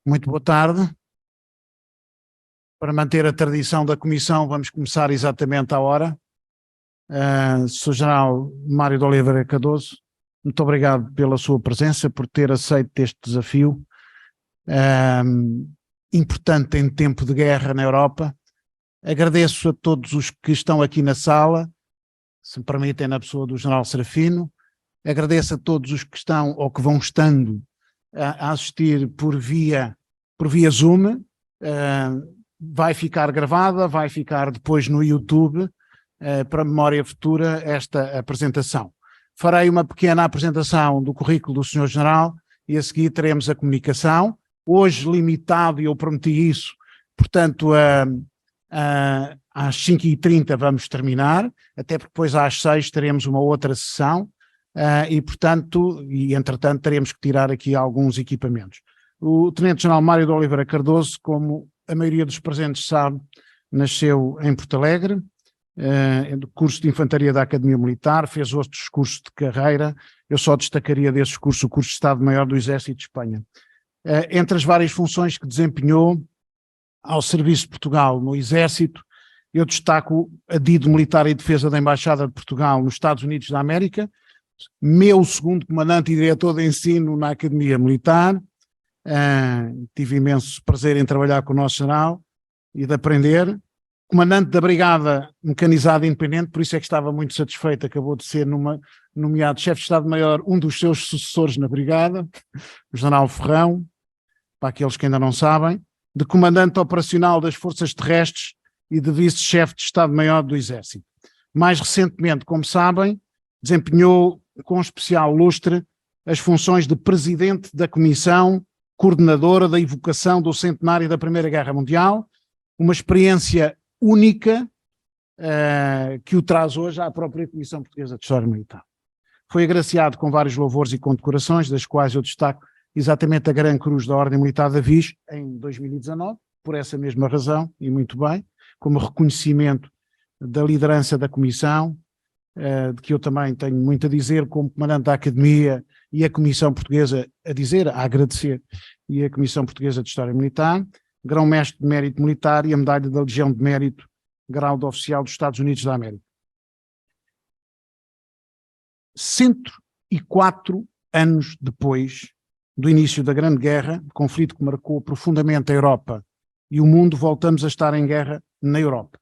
Muito boa tarde. Para manter a tradição da Comissão, vamos começar exatamente à hora. Sr. General Mário de Oliveira Cardoso, muito obrigado pela sua presença, por ter aceito este desafio importante em tempo de guerra na Europa. Agradeço a todos os que estão aqui na sala, se me permitem, na pessoa do General Serafino. Agradeço a todos os que estão ou que vão estando a assistir por via Zoom. Vai ficar gravada, vai ficar depois no YouTube para memória futura esta apresentação. Farei uma pequena apresentação do currículo do Sr. General e a seguir teremos a comunicação. Hoje limitado, e eu prometi isso, portanto às 5h30 vamos terminar, até porque depois às 6 teremos uma outra sessão e entretanto teremos que tirar aqui alguns equipamentos. O Tenente-General Mário de Oliveira Cardoso, como a maioria dos presentes sabe, nasceu em Porto Alegre, do curso de Infantaria da Academia Militar, fez outros cursos de carreira. Eu só destacaria desses cursos o curso de Estado-Maior do Exército de Espanha. Entre as várias funções que desempenhou ao serviço de Portugal no Exército, eu destaco a DID Militar e Defesa da Embaixada de Portugal nos Estados Unidos da América, meu segundo comandante e diretor de ensino na Academia Militar. Tive imenso prazer em trabalhar com o nosso general e de aprender. Comandante da Brigada Mecanizada Independente, por isso é que estava muito satisfeito, acabou de ser nomeado chefe de Estado-Maior um dos seus sucessores na Brigada, o General Ferrão, para aqueles que ainda não sabem, de Comandante Operacional das Forças Terrestres e de Vice-Chefe de Estado-Maior do Exército. Mais recentemente, como sabem, desempenhou com especial lustre as funções de Presidente da Comissão Coordenadora da Evocação do Centenário da Primeira Guerra Mundial, uma experiência única que o traz hoje à própria Comissão Portuguesa de História Militar. Foi agraciado com vários louvores e condecorações, das quais eu destaco exatamente a Gran Cruz da Ordem Militar da Viz em 2019, por essa mesma razão, e muito bem, como reconhecimento da liderança da Comissão, de que eu também tenho muito a dizer como Comandante da Academia e a Comissão Portuguesa a agradecer, e a Comissão Portuguesa de História Militar, Grão-Mestre de Mérito Militar e a Medalha da Legião de Mérito, Grau de Oficial dos Estados Unidos da América. 104 anos depois do início da Grande Guerra, conflito que marcou profundamente a Europa e o mundo, voltamos a estar em guerra na Europa.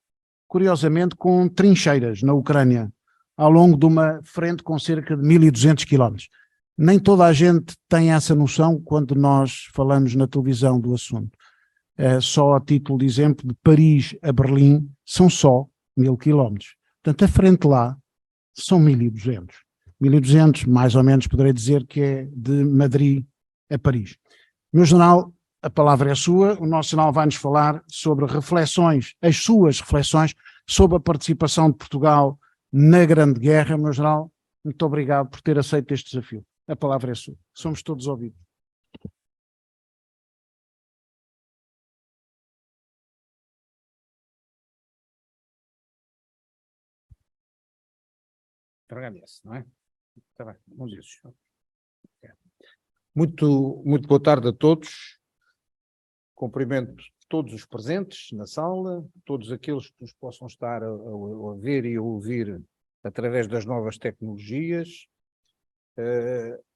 Curiosamente, com trincheiras na Ucrânia, ao longo de uma frente com cerca de 1.200 quilómetros. Nem toda a gente tem essa noção quando nós falamos na televisão do assunto. Só a título de exemplo, de Paris a Berlim são só 1.000 quilómetros. Portanto, a frente lá são 1.200. 1.200, mais ou menos, poderei dizer que é de Madrid a Paris. Meu general, a palavra é sua. O nosso general vai-nos falar sobre reflexões, as suas reflexões sobre a participação de Portugal na Grande Guerra. Meu general, muito obrigado por ter aceito este desafio. A palavra é sua. Somos todos ouvidos. Agradece, não é? Está bem, vamos isso. Muito boa tarde a todos. Cumprimento todos os presentes na sala, todos aqueles que nos possam estar a ver e a ouvir através das novas tecnologias.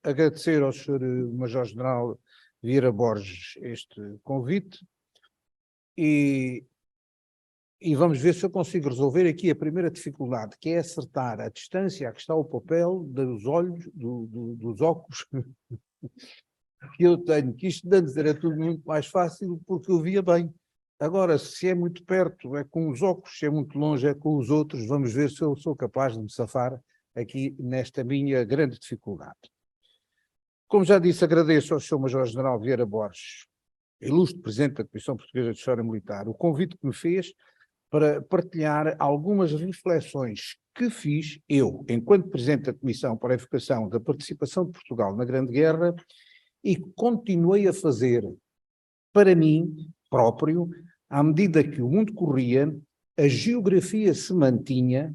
Agradecer ao Sr. Major-General Vieira Borges este convite e vamos ver se eu consigo resolver aqui a primeira dificuldade, que é acertar a distância a que está o papel dos olhos, dos óculos que eu tenho, que isto de antes era tudo muito mais fácil porque eu via bem. Agora, se é muito perto é com os óculos, se é muito longe é com os outros, vamos ver se eu sou capaz de me safar aqui nesta minha grande dificuldade. Como já disse, agradeço ao Sr. Major-General Vieira Borges, ilustre Presidente da Comissão Portuguesa de História Militar, o convite que me fez para partilhar algumas reflexões que fiz eu, enquanto Presidente da Comissão para a Evocação da Participação de Portugal na Grande Guerra, e continuei a fazer para mim próprio, à medida que o mundo corria, a geografia se mantinha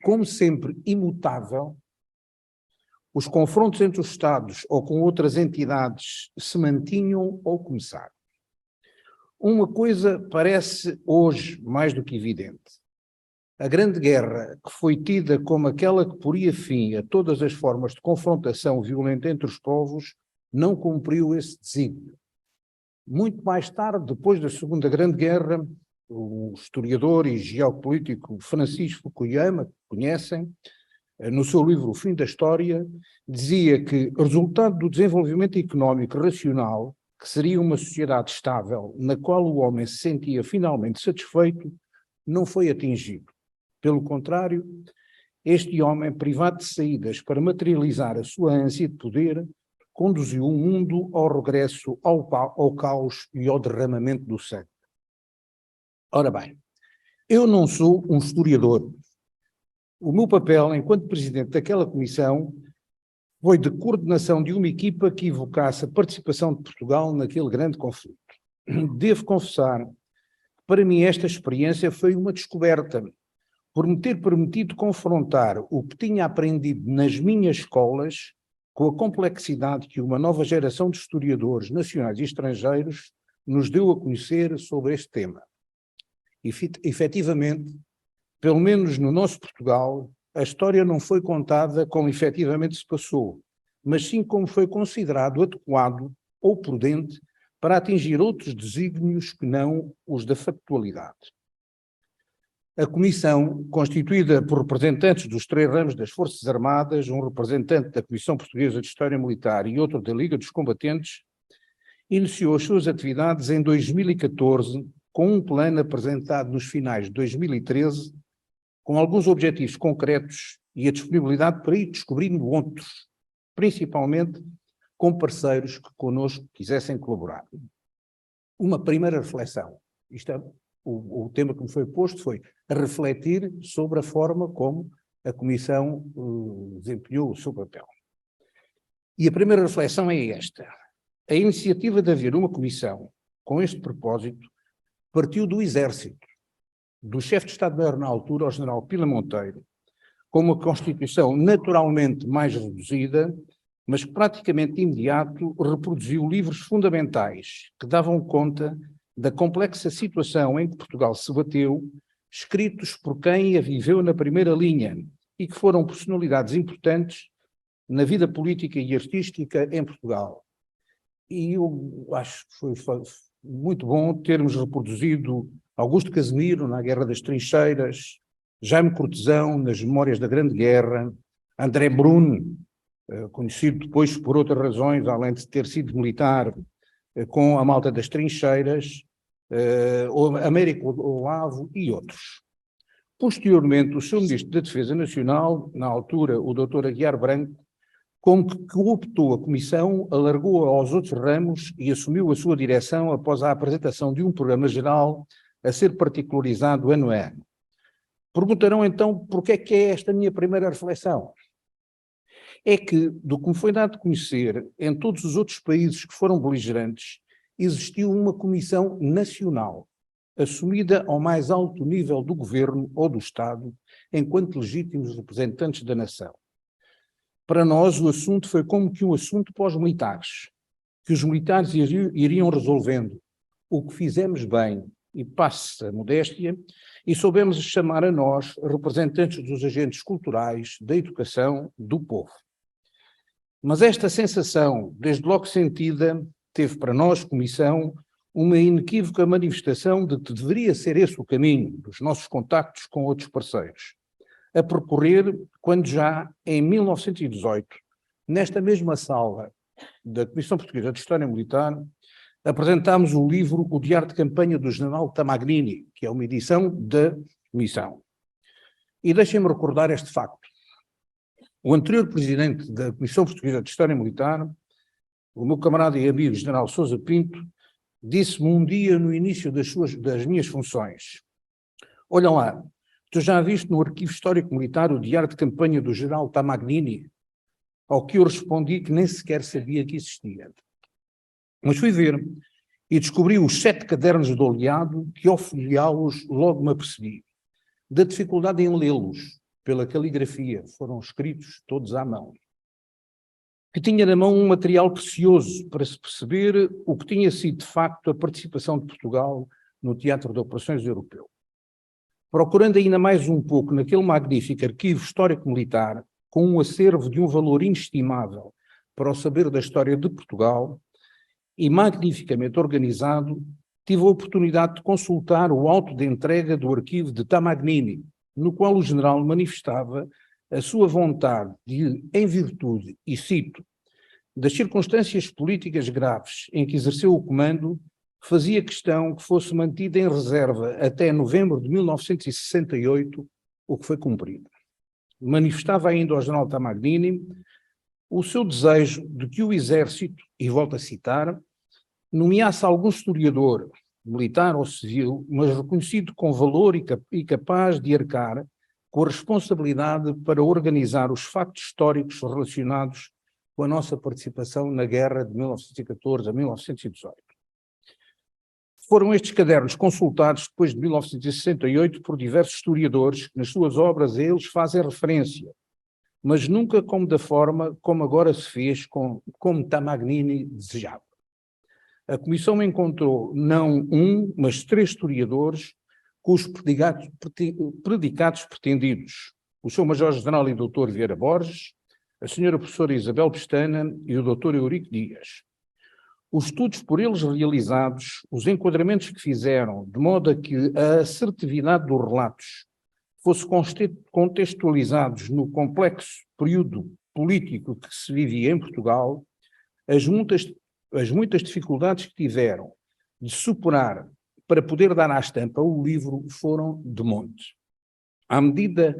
como sempre imutável, os confrontos entre os Estados ou com outras entidades se mantinham ou começaram. Uma coisa parece hoje mais do que evidente. A Grande Guerra, que foi tida como aquela que poria fim a todas as formas de confrontação violenta entre os povos, não cumpriu esse desígnio. Muito mais tarde, depois da Segunda Grande Guerra, o historiador e geopolítico Francis Fukuyama, que conhecem, no seu livro O Fim da História, dizia que o resultado do desenvolvimento económico racional, que seria uma sociedade estável, na qual o homem se sentia finalmente satisfeito, não foi atingido. Pelo contrário, este homem, privado de saídas para materializar a sua ânsia de poder, conduziu o mundo ao regresso ao caos e ao derramamento do sangue. Ora bem, eu não sou um historiador. O meu papel, enquanto presidente daquela comissão, foi de coordenação de uma equipa que evocasse a participação de Portugal naquele grande conflito. Devo confessar que, para mim, esta experiência foi uma descoberta, por me ter permitido confrontar o que tinha aprendido nas minhas escolas com a complexidade que uma nova geração de historiadores nacionais e estrangeiros nos deu a conhecer sobre este tema. Efetivamente, pelo menos no nosso Portugal, a história não foi contada como efetivamente se passou, mas sim como foi considerado adequado ou prudente para atingir outros desígnios que não os da factualidade. A comissão, constituída por representantes dos 3 ramos das Forças Armadas, um representante da Comissão Portuguesa de História Militar e outro da Liga dos Combatentes, iniciou as suas atividades em 2014, com um plano apresentado nos finais de 2013, com alguns objetivos concretos e a disponibilidade para ir descobrindo outros, principalmente com parceiros que connosco quisessem colaborar. Uma primeira reflexão, o tema que me foi posto foi refletir sobre a forma como a Comissão desempenhou o seu papel. E a primeira reflexão é esta. A iniciativa de haver uma comissão com este propósito partiu do Exército, do chefe de Estado-Maior na altura, o general Pila Monteiro, com uma constituição naturalmente mais reduzida, mas que praticamente de imediato reproduziu livros fundamentais que davam conta da complexa situação em que Portugal se bateu, escritos por quem a viveu na primeira linha e que foram personalidades importantes na vida política e artística em Portugal. E eu acho que foi muito bom termos reproduzido Augusto Casimiro na Guerra das Trincheiras, Jaime Cortesão nas Memórias da Grande Guerra, André Brune, conhecido depois por outras razões, além de ter sido militar, com a Malta das Trincheiras, Américo Olavo e outros. Posteriormente, o seu Ministro da Defesa Nacional, na altura o Dr. Aguiar Branco, como que cooptou a Comissão, alargou-a aos outros ramos e assumiu a sua direção após a apresentação de um programa geral a ser particularizado ano a ano. Perguntarão então porque é que é esta minha primeira reflexão. É que, do que me foi dado a conhecer, em todos os outros países que foram beligerantes, existiu uma comissão nacional, assumida ao mais alto nível do governo ou do Estado, enquanto legítimos representantes da nação. Para nós, o assunto foi como que um assunto pós-militares, que os militares iriam resolvendo, o que fizemos bem, e passe a modéstia, e soubemos chamar a nós, representantes dos agentes culturais, da educação, do povo. Mas esta sensação, desde logo sentida, teve para nós, Comissão, uma inequívoca manifestação de que deveria ser esse o caminho dos nossos contactos com outros parceiros, a percorrer quando já, em 1918, nesta mesma sala da Comissão Portuguesa de História Militar, apresentámos o livro O Diário de Campanha do General Tamagnini, que é uma edição da Comissão. E deixem-me recordar este facto. O anterior presidente da Comissão Portuguesa de História Militar, o meu camarada e amigo General Sousa Pinto, disse-me um dia no início das minhas funções: olha lá, tu já viste no Arquivo Histórico Militar o Diário de Campanha do General Tamagnini? Ao que eu respondi que nem sequer sabia que existia. Mas fui ver e descobri os 7 cadernos de oleado que, ao folheá-los, logo me apercebi da dificuldade em lê-los pela caligrafia, foram escritos todos à mão. que tinha na mão um material precioso para se perceber o que tinha sido de facto a participação de Portugal no Teatro de Operações Europeu. Procurando ainda mais um pouco naquele magnífico arquivo histórico-militar, com um acervo de um valor inestimável para o saber da história de Portugal, e magnificamente organizado, tive a oportunidade de consultar o auto de entrega do arquivo de Tamagnini, no qual o general manifestava a sua vontade de, em virtude, e cito, das circunstâncias políticas graves em que exerceu o comando, fazia questão que fosse mantida em reserva até novembro de 1968, o que foi cumprido. Manifestava ainda ao general Tamagnini o seu desejo de que o exército, e volto a citar, nomeasse algum historiador, militar ou civil, mas reconhecido com valor e capaz de arcar com a responsabilidade para organizar os factos históricos relacionados com a nossa participação na guerra de 1914 a 1918. Foram estes cadernos consultados depois de 1968 por diversos historiadores que nas suas obras a eles fazem referência, mas nunca como da forma como agora se fez, como Tamagnini desejava. A Comissão encontrou não um, mas 3 historiadores com os predicados pretendidos: o Sr. Major-General e Dr. Vieira Borges, a Sra. Professora Isabel Pestana e o Dr. Eurico Dias. Os estudos por eles realizados, os enquadramentos que fizeram, de modo a que a assertividade dos relatos fosse contextualizados no complexo período político que se vivia em Portugal, as muitas dificuldades que tiveram de superar para poder dar à estampa o livro foram de monte. À medida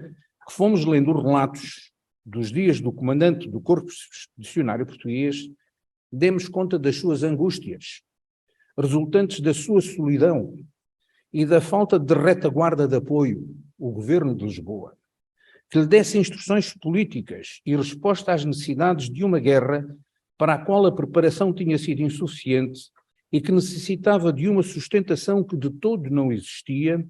que fomos lendo os relatos dos dias do comandante do Corpo Expedicionário Português, demos conta das suas angústias, resultantes da sua solidão e da falta de retaguarda de apoio, o governo de Lisboa, que lhe desse instruções políticas e resposta às necessidades de uma guerra para a qual a preparação tinha sido insuficiente e que necessitava de uma sustentação que de todo não existia,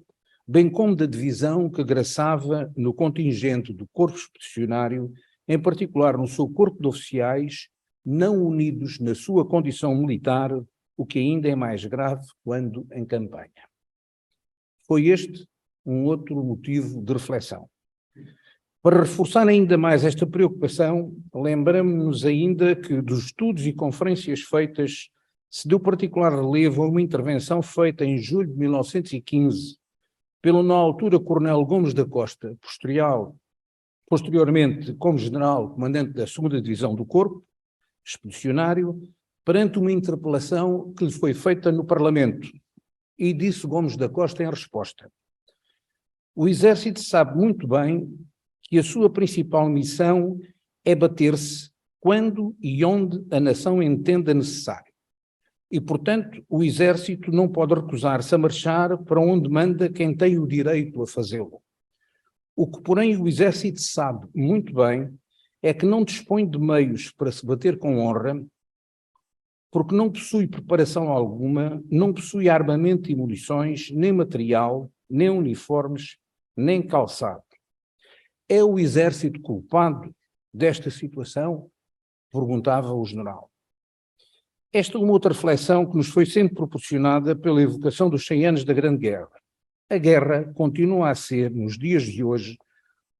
bem como da divisão que graçava no contingente do Corpo Expedicionário, em particular no seu corpo de oficiais, não unidos na sua condição militar, o que ainda é mais grave quando em campanha. Foi este um outro motivo de reflexão. Para reforçar ainda mais esta preocupação, lembramos-nos ainda que dos estudos e conferências feitas se deu particular relevo a uma intervenção feita em julho de 1915 pelo, na altura, Coronel Gomes da Costa, posteriormente como general comandante da 2ª Divisão do Corpo Expedicionário, perante uma interpelação que lhe foi feita no Parlamento, e disse Gomes da Costa em resposta: o Exército sabe muito bem que a sua principal missão é bater-se quando e onde a nação entenda necessário. E, portanto, o Exército não pode recusar-se a marchar para onde manda quem tem o direito a fazê-lo. O que, porém, o Exército sabe muito bem é que não dispõe de meios para se bater com honra, porque não possui preparação alguma, não possui armamento e munições, nem material, nem uniformes, nem calçado. É o Exército culpado desta situação? Perguntava o general. Esta é uma outra reflexão que nos foi sendo proporcionada pela evocação dos 100 anos da Grande Guerra. A guerra continua a ser, nos dias de hoje,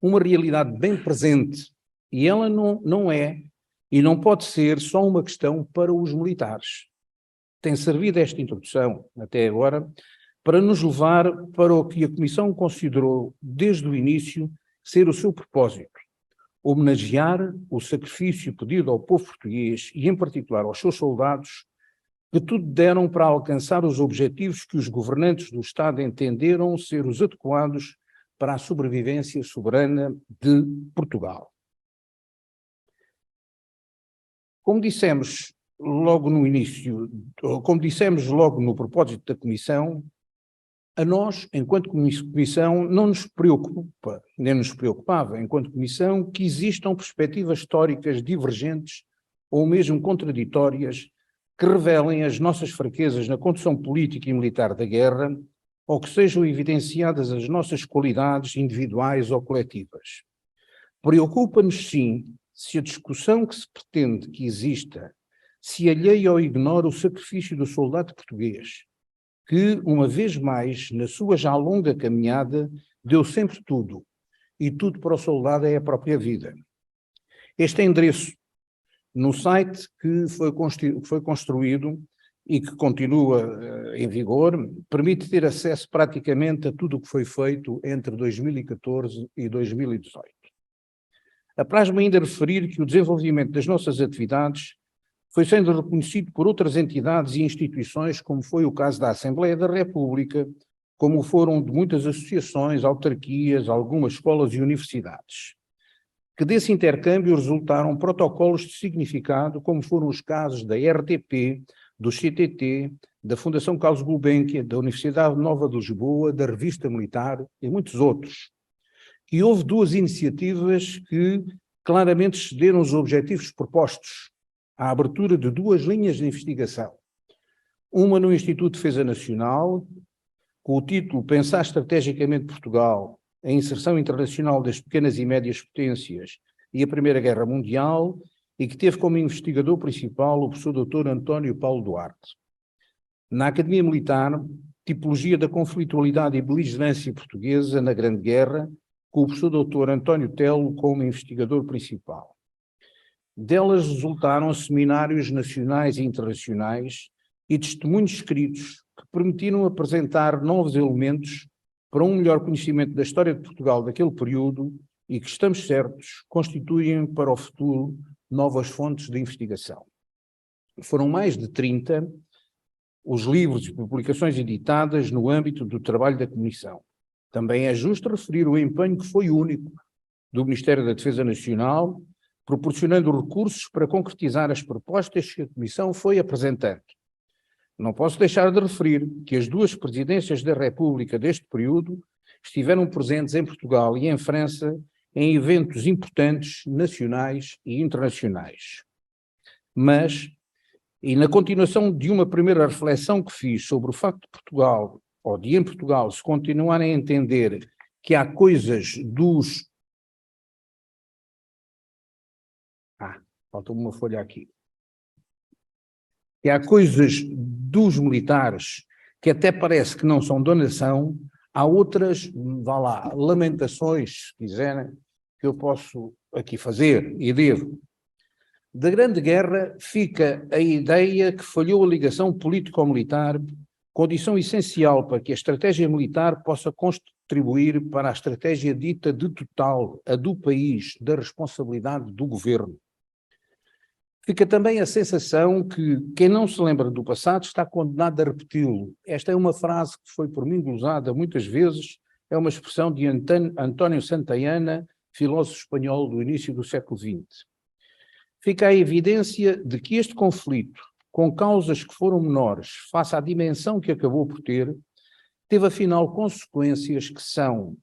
uma realidade bem presente, e ela não é e não pode ser só uma questão para os militares. Tem servido esta introdução, até agora, para nos levar para o que a Comissão considerou, desde o início, ser o seu propósito: homenagear o sacrifício pedido ao povo português e, em particular, aos seus soldados, que tudo deram para alcançar os objetivos que os governantes do Estado entenderam ser os adequados para a sobrevivência soberana de Portugal. Como dissemos logo no início, como dissemos logo no propósito da Comissão, a nós, enquanto Comissão, não nos preocupa, nem nos preocupava, enquanto Comissão, que existam perspectivas históricas divergentes ou mesmo contraditórias que revelem as nossas fraquezas na condução política e militar da guerra, ou que sejam evidenciadas as nossas qualidades individuais ou coletivas. Preocupa-nos, sim, se a discussão que se pretende que exista se alheia ou ignora o sacrifício do soldado português, que, uma vez mais, na sua já longa caminhada, deu sempre tudo, e tudo para o soldado é a própria vida. Este endereço, no site que foi construído e que continua em vigor, permite ter acesso praticamente a tudo o que foi feito entre 2014 e 2018. Apraz-me ainda referir que o desenvolvimento das nossas atividades foi sendo reconhecido por outras entidades e instituições, como foi o caso da Assembleia da República, como foram de muitas associações, autarquias, algumas escolas e universidades. Que desse intercâmbio resultaram protocolos de significado, como foram os casos da RTP, do CTT, da Fundação Carlos Gulbenkian, da Universidade Nova de Lisboa, da Revista Militar e muitos outros. E houve duas iniciativas que claramente excederam os objetivos propostos, a abertura de duas linhas de investigação. Uma no Instituto de Defesa Nacional, com o título Pensar Estrategicamente Portugal, a inserção internacional das pequenas e médias potências e a Primeira Guerra Mundial, e que teve como investigador principal o professor Dr. António Paulo Duarte. Na Academia Militar, Tipologia da Conflitualidade e Beligerância Portuguesa na Grande Guerra, com o professor Dr. António Telo como investigador principal. Delas resultaram seminários nacionais e internacionais e testemunhos escritos que permitiram apresentar novos elementos para um melhor conhecimento da história de Portugal daquele período e que, estamos certos, constituem para o futuro novas fontes de investigação. Foram mais de 30 os livros e publicações editadas no âmbito do trabalho da Comissão. Também é justo referir o empenho que foi único do Ministério da Defesa Nacional, proporcionando recursos para concretizar as propostas que a Comissão foi apresentando. Não posso deixar de referir que as duas presidências da República deste período estiveram presentes em Portugal e em França em eventos importantes nacionais e internacionais. Mas, e na continuação de uma primeira reflexão que fiz sobre o facto de Portugal, ou de em Portugal, se continuarem a entender que há coisas dos... falta uma folha aqui. Que há coisas dos militares que até parece que não são donação, há outras, vá lá, lamentações, se quiserem, que eu posso aqui fazer e devo. Da Grande Guerra fica a ideia que falhou a ligação político-militar, condição essencial para que a estratégia militar possa contribuir para a estratégia dita de total, a do país, da responsabilidade do governo. Fica também a sensação que quem não se lembra do passado está condenado a repeti-lo. Esta é uma frase que foi por mim usada muitas vezes, é uma expressão de António Santayana, filósofo espanhol do início do século XX. Fica a evidência de que este conflito, com causas que foram menores face à dimensão que acabou por ter, teve afinal consequências que são,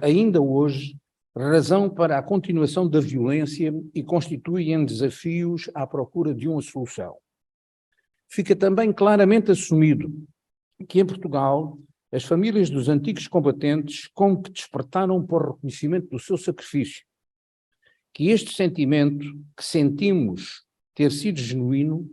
ainda hoje, razão para a continuação da violência e constituem desafios à procura de uma solução. Fica também claramente assumido que em Portugal as famílias dos antigos combatentes como que despertaram para o reconhecimento do seu sacrifício, que este sentimento que sentimos ter sido genuíno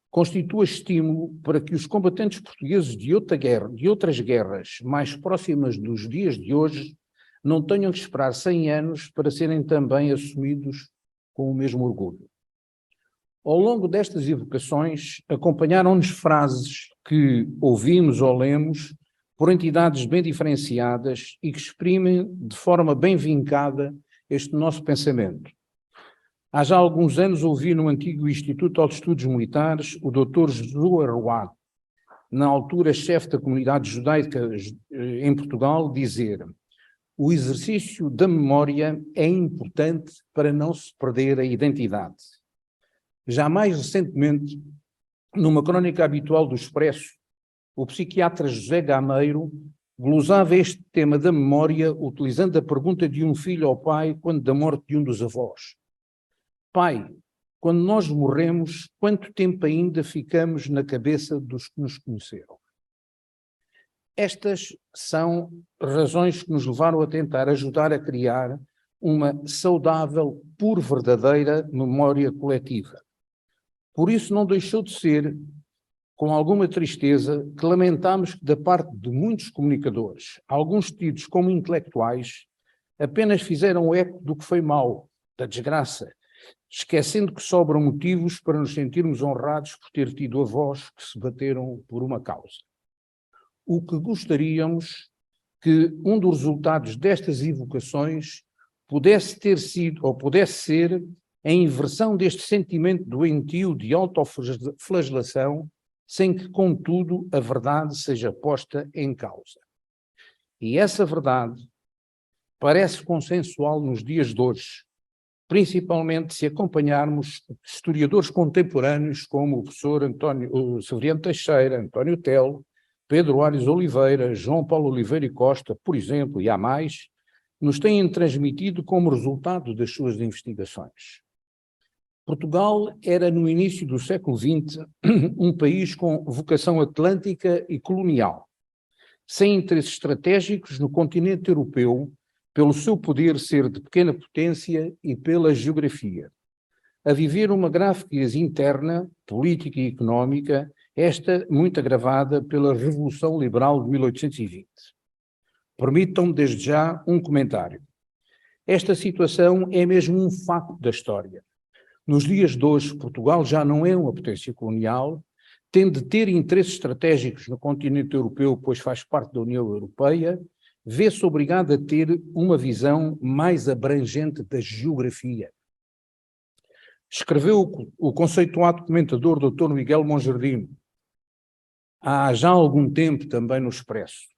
constitua estímulo para que os combatentes portugueses de outras guerras mais próximas dos dias de hoje não tenham que esperar 100 anos para serem também assumidos com o mesmo orgulho. Ao longo destas evocações, acompanharam-nos frases que ouvimos ou lemos por entidades bem diferenciadas e que exprimem de forma bem vincada este nosso pensamento. Há já alguns anos ouvi no antigo Instituto de Estudos Militares o Dr. Josué Roy, na altura chefe da comunidade judaica em Portugal, dizer: o exercício da memória é importante para não se perder a identidade. Já mais recentemente, numa crónica habitual do Expresso, o psiquiatra José Gameiro glosava este tema da memória utilizando a pergunta de um filho ao pai quando da morte de um dos avós. Pai, quando nós morremos, quanto tempo ainda ficamos na cabeça dos que nos conheceram? Estas são razões que nos levaram a tentar ajudar a criar uma saudável, por verdadeira memória coletiva. Por isso não deixou de ser, com alguma tristeza, que lamentamos que da parte de muitos comunicadores, alguns tidos como intelectuais, apenas fizeram eco do que foi mau, da desgraça, esquecendo que sobram motivos para nos sentirmos honrados por ter tido avós que se bateram por uma causa. O que gostaríamos que um dos resultados destas evocações pudesse ter sido, ou pudesse ser, a inversão deste sentimento doentio de autoflagelação, sem que, contudo, a verdade seja posta em causa. E essa verdade parece consensual nos dias de hoje, principalmente se acompanharmos historiadores contemporâneos como o professor Severiano Teixeira, António Telo, Pedro Aires Oliveira, João Paulo Oliveira e Costa, por exemplo, e há mais, nos têm transmitido como resultado das suas investigações. Portugal era, no início do século XX, um país com vocação atlântica e colonial, sem interesses estratégicos no continente europeu, pelo seu poder ser de pequena potência e pela geografia. A viver uma grave crise interna, política e económica, esta muito agravada pela Revolução Liberal de 1820. Permitam-me desde já um comentário. Esta situação é mesmo um facto da história. Nos dias de hoje, Portugal já não é uma potência colonial, tem de ter interesses estratégicos no continente europeu, pois faz parte da União Europeia, vê-se obrigado a ter uma visão mais abrangente da geografia. Escreveu o conceituado comentador Dr. Miguel Monjardino, há já algum tempo também no Expresso.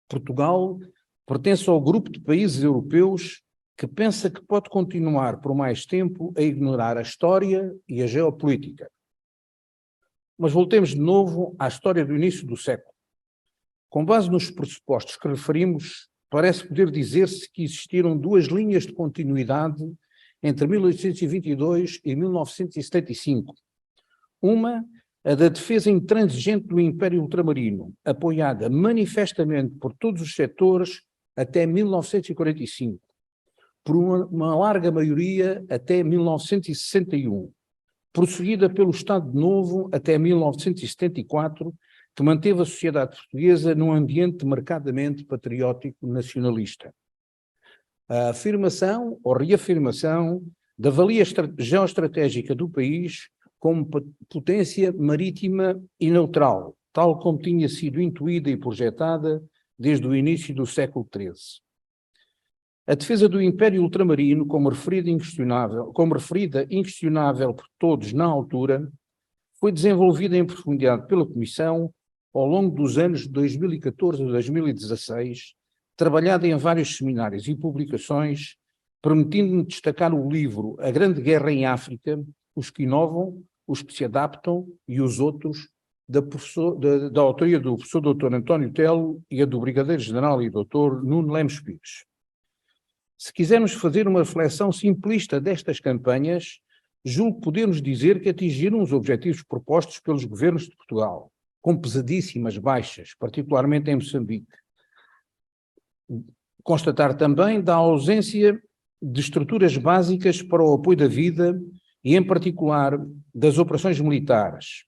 Portugal pertence ao grupo de países europeus que pensa que pode continuar por mais tempo a ignorar a história e a geopolítica. Mas voltemos de novo à história do início do século. Com base nos pressupostos que referimos, parece poder dizer-se que existiram duas linhas de continuidade entre 1822 e 1975. Uma, a da defesa intransigente do Império Ultramarino, apoiada manifestamente por todos os setores até 1945, por uma larga maioria até 1961, prosseguida pelo Estado Novo até 1974, que manteve a sociedade portuguesa num ambiente marcadamente patriótico nacionalista. A afirmação ou reafirmação da valia geoestratégica do país como potência marítima e neutral, tal como tinha sido intuída e projetada desde o início do século XIII. A defesa do Império Ultramarino, como referida inquestionável por todos na altura, foi desenvolvida em profundidade pela Comissão ao longo dos anos de 2014 a 2016, trabalhada em vários seminários e publicações, permitindo-me destacar o livro A Grande Guerra em África, Os que Inovam, Os que se Adaptam e os Outros, da autoria do professor Dr. António Telo e a do Brigadeiro-General e Dr. Nuno Lemos Pires. Se quisermos fazer uma reflexão simplista destas campanhas, julgo que podemos dizer que atingiram os objetivos propostos pelos governos de Portugal, com pesadíssimas baixas, particularmente em Moçambique. Constatar também da ausência de estruturas básicas para o apoio da vida e, em particular, das operações militares.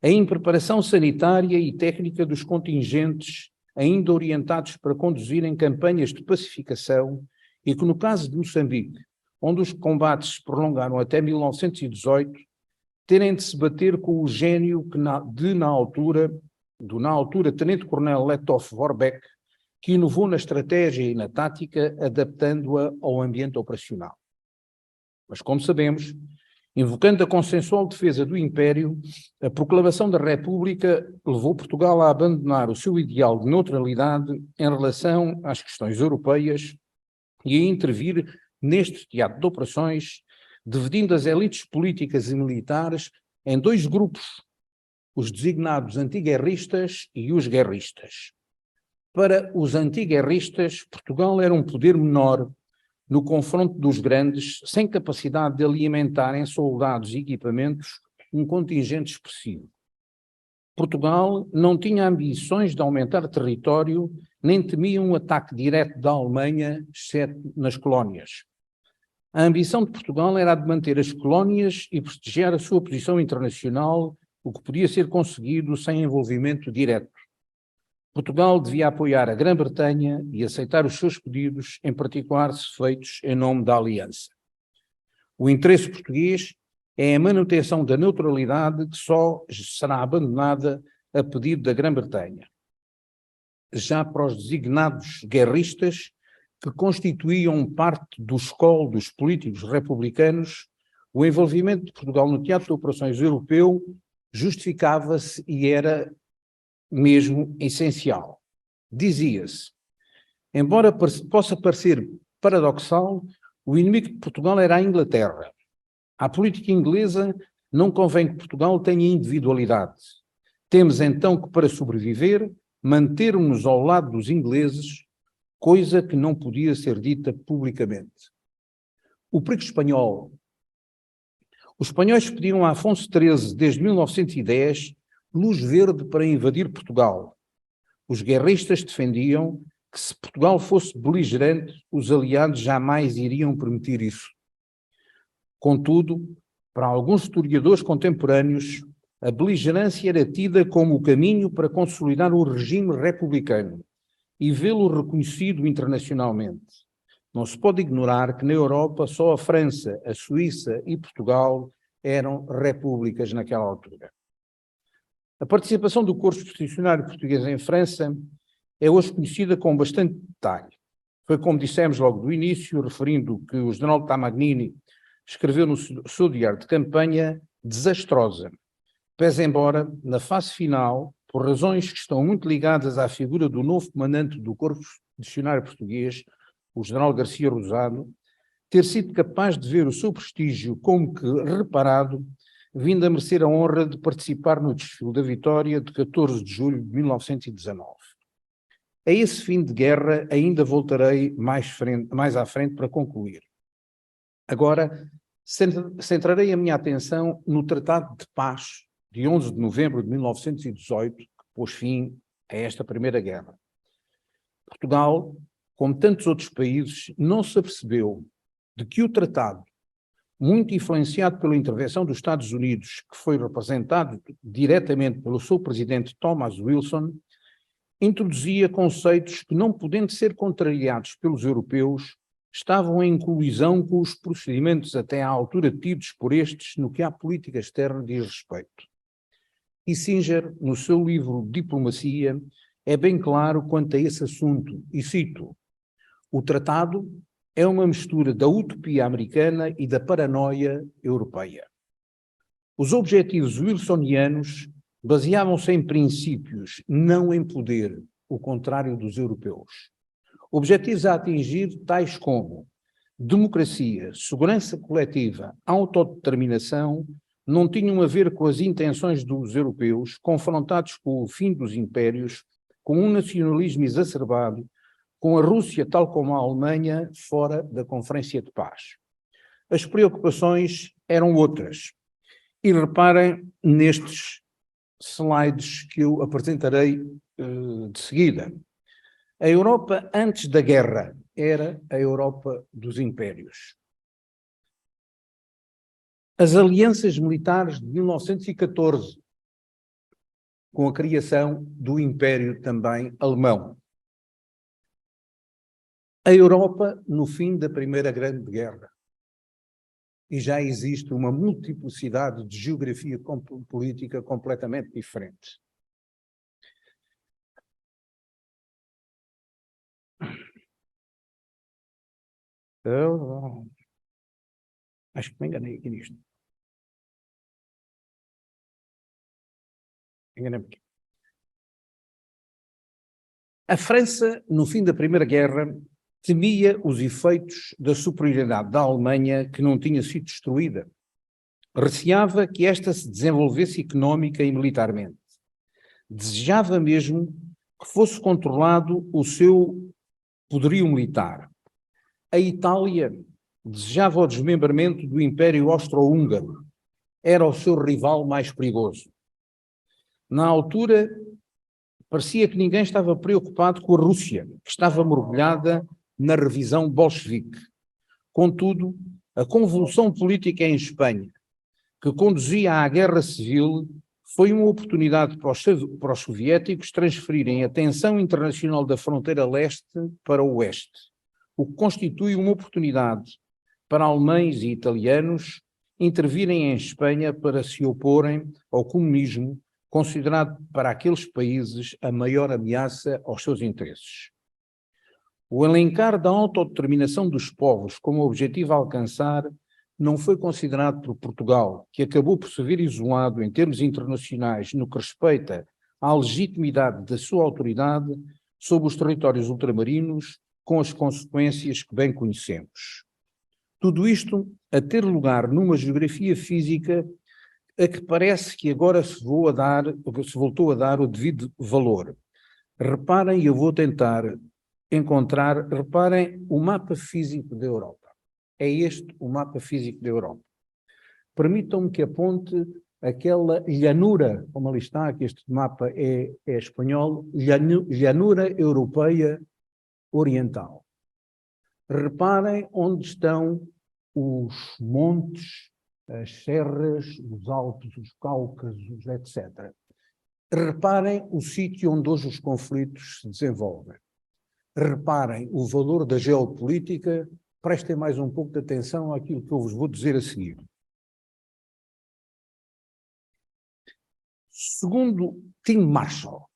A impreparação sanitária e técnica dos contingentes ainda orientados para conduzirem campanhas de pacificação e que, no caso de Moçambique, onde os combates se prolongaram até 1918, terem de se bater com o gênio que na altura Tenente-Coronel Lettow Vorbeck, que inovou na estratégia e na tática, adaptando-a ao ambiente operacional. Mas, como sabemos, invocando a consensual defesa do Império, a proclamação da República levou Portugal a abandonar o seu ideal de neutralidade em relação às questões europeias e a intervir neste teatro de operações, dividindo as elites políticas e militares em dois grupos, os designados antiguerristas e os guerristas. Para os antiguerristas, Portugal era um poder menor no confronto dos grandes, sem capacidade de alimentar em soldados e equipamentos um contingente expressivo. Portugal não tinha ambições de aumentar território, nem temia um ataque direto da Alemanha, exceto nas colónias. A ambição de Portugal era a de manter as colónias e prestigiar a sua posição internacional, o que podia ser conseguido sem envolvimento direto. Portugal devia apoiar a Grã-Bretanha e aceitar os seus pedidos, em particular se feitos em nome da Aliança. O interesse português é a manutenção da neutralidade, que só será abandonada a pedido da Grã-Bretanha. Já para os designados guerristas, que constituíam parte do escol dos políticos republicanos, o envolvimento de Portugal no teatro de operações europeu justificava-se e era mesmo essencial. Dizia-se, embora possa parecer paradoxal, o inimigo de Portugal era a Inglaterra. À política inglesa não convém que Portugal tenha individualidade. Temos então que, para sobreviver, mantermos ao lado dos ingleses, coisa que não podia ser dita publicamente. O perigo espanhol. Os espanhóis pediam a Afonso XIII, desde 1910, luz verde para invadir Portugal. Os guerristas defendiam que, se Portugal fosse beligerante, os aliados jamais iriam permitir isso. Contudo, para alguns historiadores contemporâneos, a beligerância era tida como o caminho para consolidar o regime republicano e vê-lo reconhecido internacionalmente. Não se pode ignorar que na Europa só a França, a Suíça e Portugal eram repúblicas naquela altura. A participação do corpo expedicionário português em França é hoje conhecida com bastante detalhe. Foi como dissemos logo do início, referindo que o general Tamagnini escreveu no seu diário de campanha, desastrosa, pese embora, na fase final, por razões que estão muito ligadas à figura do novo comandante do Corpo Expedicionário Português, o general Garcia Rosado, ter sido capaz de ver o seu prestígio como que reparado, vindo a merecer a honra de participar no desfile da Vitória de 14 de julho de 1919. A esse fim de guerra ainda voltarei mais à frente para concluir. Agora, centrarei a minha atenção no Tratado de Paz de 11 de novembro de 1918, que pôs fim a esta Primeira Guerra. Portugal, como tantos outros países, não se apercebeu de que o tratado, muito influenciado pela intervenção dos Estados Unidos, que foi representado diretamente pelo seu presidente Thomas Wilson, introduzia conceitos que, não podendo ser contrariados pelos europeus, estavam em colisão com os procedimentos até à altura tidos por estes no que à política externa diz respeito. Kissinger, no seu livro Diplomacia, é bem claro quanto a esse assunto, e cito: o tratado é uma mistura da utopia americana e da paranoia europeia. Os objetivos wilsonianos baseavam-se em princípios, não em poder, o contrário dos europeus. Objetivos a atingir tais como democracia, segurança coletiva, autodeterminação, não tinham a ver com as intenções dos europeus, confrontados com o fim dos impérios, com um nacionalismo exacerbado, com a Rússia, tal como a Alemanha, fora da Conferência de Paz. As preocupações eram outras. E reparem nestes slides que eu apresentarei de seguida. A Europa antes da guerra era a Europa dos impérios. As alianças militares de 1914, com a criação do Império também alemão. A Europa no fim da Primeira Grande Guerra. E já existe uma multiplicidade de geografia política completamente diferente. Acho que me enganei aqui nisto. Enganei-me aqui. A França, no fim da Primeira Guerra, temia os efeitos da superioridade da Alemanha, que não tinha sido destruída. Receava que esta se desenvolvesse económica e militarmente. Desejava mesmo que fosse controlado o seu poderio militar. A Itália desejava o desmembramento do Império Austro-Húngaro. Era o seu rival mais perigoso. Na altura, parecia que ninguém estava preocupado com a Rússia, que estava mergulhada na revisão bolchevique. Contudo, a convulsão política em Espanha, que conduzia à guerra civil, foi uma oportunidade para os soviéticos transferirem a tensão internacional da fronteira leste para o oeste, o que constitui uma oportunidade para alemães e italianos intervirem em Espanha para se oporem ao comunismo, considerado para aqueles países a maior ameaça aos seus interesses. O elencar da autodeterminação dos povos como objetivo a alcançar não foi considerado por Portugal, que acabou por se ver isolado em termos internacionais no que respeita à legitimidade da sua autoridade sobre os territórios ultramarinos, com as consequências que bem conhecemos. Tudo isto a ter lugar numa geografia física a que parece que agora se voltou a dar o devido valor. Reparem, eu vou tentar encontrar, reparem o mapa físico da Europa. É este o mapa físico da Europa. Permitam-me que aponte aquela llanura, como ali está, que este mapa é espanhol, llanura europeia oriental. Reparem onde estão os montes, as serras, os Alpes, os Cáucasos, etc. Reparem o sítio onde hoje os conflitos se desenvolvem. Reparem o valor da geopolítica. Prestem mais um pouco de atenção àquilo que eu vos vou dizer a seguir. Segundo Tim Marshall,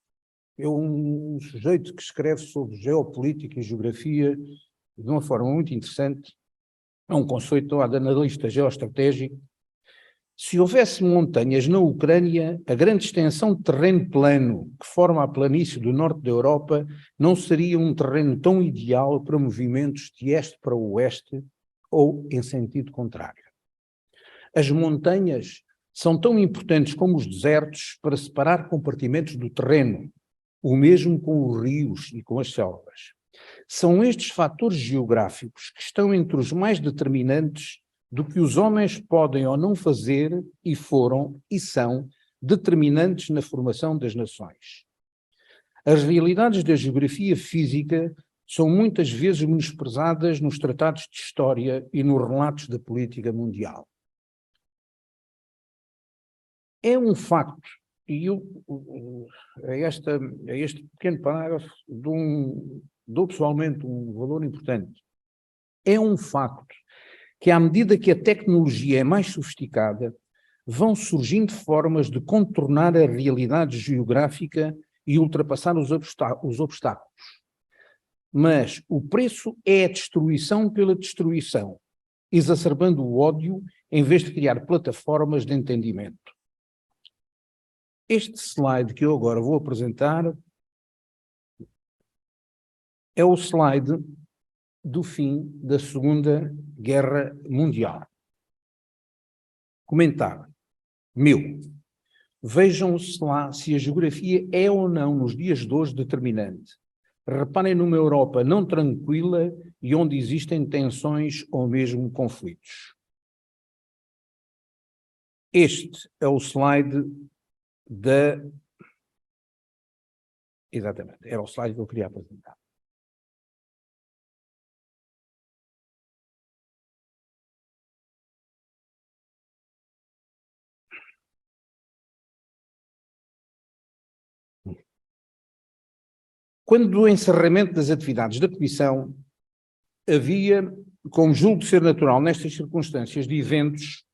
é um sujeito que escreve sobre geopolítica e geografia de uma forma muito interessante, é um conceituado analista geoestratégico. Se houvesse montanhas na Ucrânia, a grande extensão de terreno plano que forma a planície do norte da Europa não seria um terreno tão ideal para movimentos de este para o oeste ou em sentido contrário. As montanhas são tão importantes como os desertos para separar compartimentos do terreno, o mesmo com os rios e com as selvas. São estes fatores geográficos que estão entre os mais determinantes do que os homens podem ou não fazer e foram e são determinantes na formação das nações. As realidades da geografia física são muitas vezes menosprezadas nos tratados de história e nos relatos da política mundial. É um facto, e eu a este pequeno parágrafo dou pessoalmente um valor importante. É um facto que à medida que a tecnologia é mais sofisticada, vão surgindo formas de contornar a realidade geográfica e ultrapassar os obstáculos. Mas o preço é a destruição pela destruição, exacerbando o ódio em vez de criar plataformas de entendimento. Este slide que eu agora vou apresentar é o slide do fim da Segunda Guerra Mundial. Comentário meu. Vejam-se lá se a geografia é ou não, nos dias de hoje, determinante. Reparem numa Europa não tranquila e onde existem tensões ou mesmo conflitos. Este é o slide da... Exatamente, era o slide que eu queria apresentar. Quando do encerramento das atividades da Comissão, havia, como julgo ser natural nestas circunstâncias de eventos,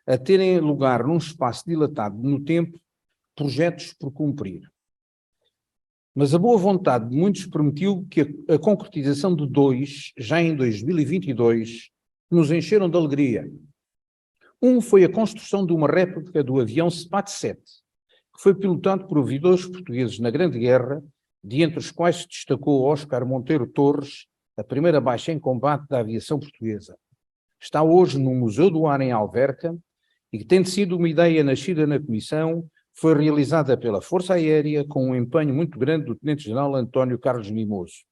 a terem lugar num espaço dilatado no tempo, projetos por cumprir. Mas a boa vontade de muitos permitiu que a concretização de dois, já em 2022, nos encheram de alegria. Um foi a construção de uma réplica do avião SPAT-7, que foi pilotado por aviadores portugueses na Grande Guerra, de entre os quais se destacou Óscar Monteiro Torres, a primeira baixa em combate da aviação portuguesa. Está hoje no Museu do Ar em Alverca e que, tendo sido uma ideia nascida na Comissão, foi realizada pela Força Aérea com um empenho muito grande do Tenente-General António Carlos Mimoso.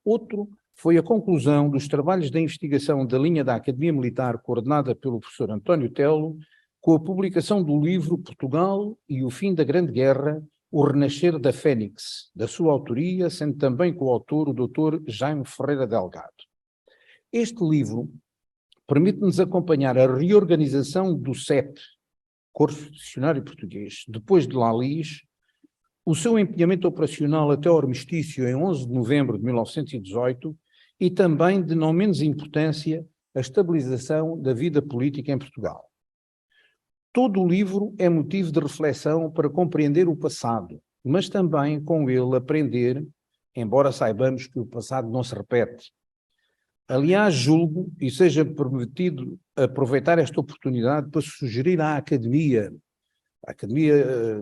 Outro foi a conclusão dos trabalhos de investigação da linha da Academia Militar, coordenada pelo professor António Telo, com a publicação do livro Portugal e o Fim da Grande Guerra, O Renascer da Fênix, da sua autoria, sendo também coautor o Dr. Jaime Ferreira Delgado. Este livro permite-nos acompanhar a reorganização do CEP, Corpo Expedicionário Português, depois de Lalis, o seu empenhamento operacional até o armistício em 11 de novembro de 1918 e também, de não menos importância, a estabilização da vida política em Portugal. Todo o livro é motivo de reflexão para compreender o passado, mas também com ele aprender, embora saibamos que o passado não se repete. Aliás, julgo, e seja permitido aproveitar esta oportunidade para sugerir à Academia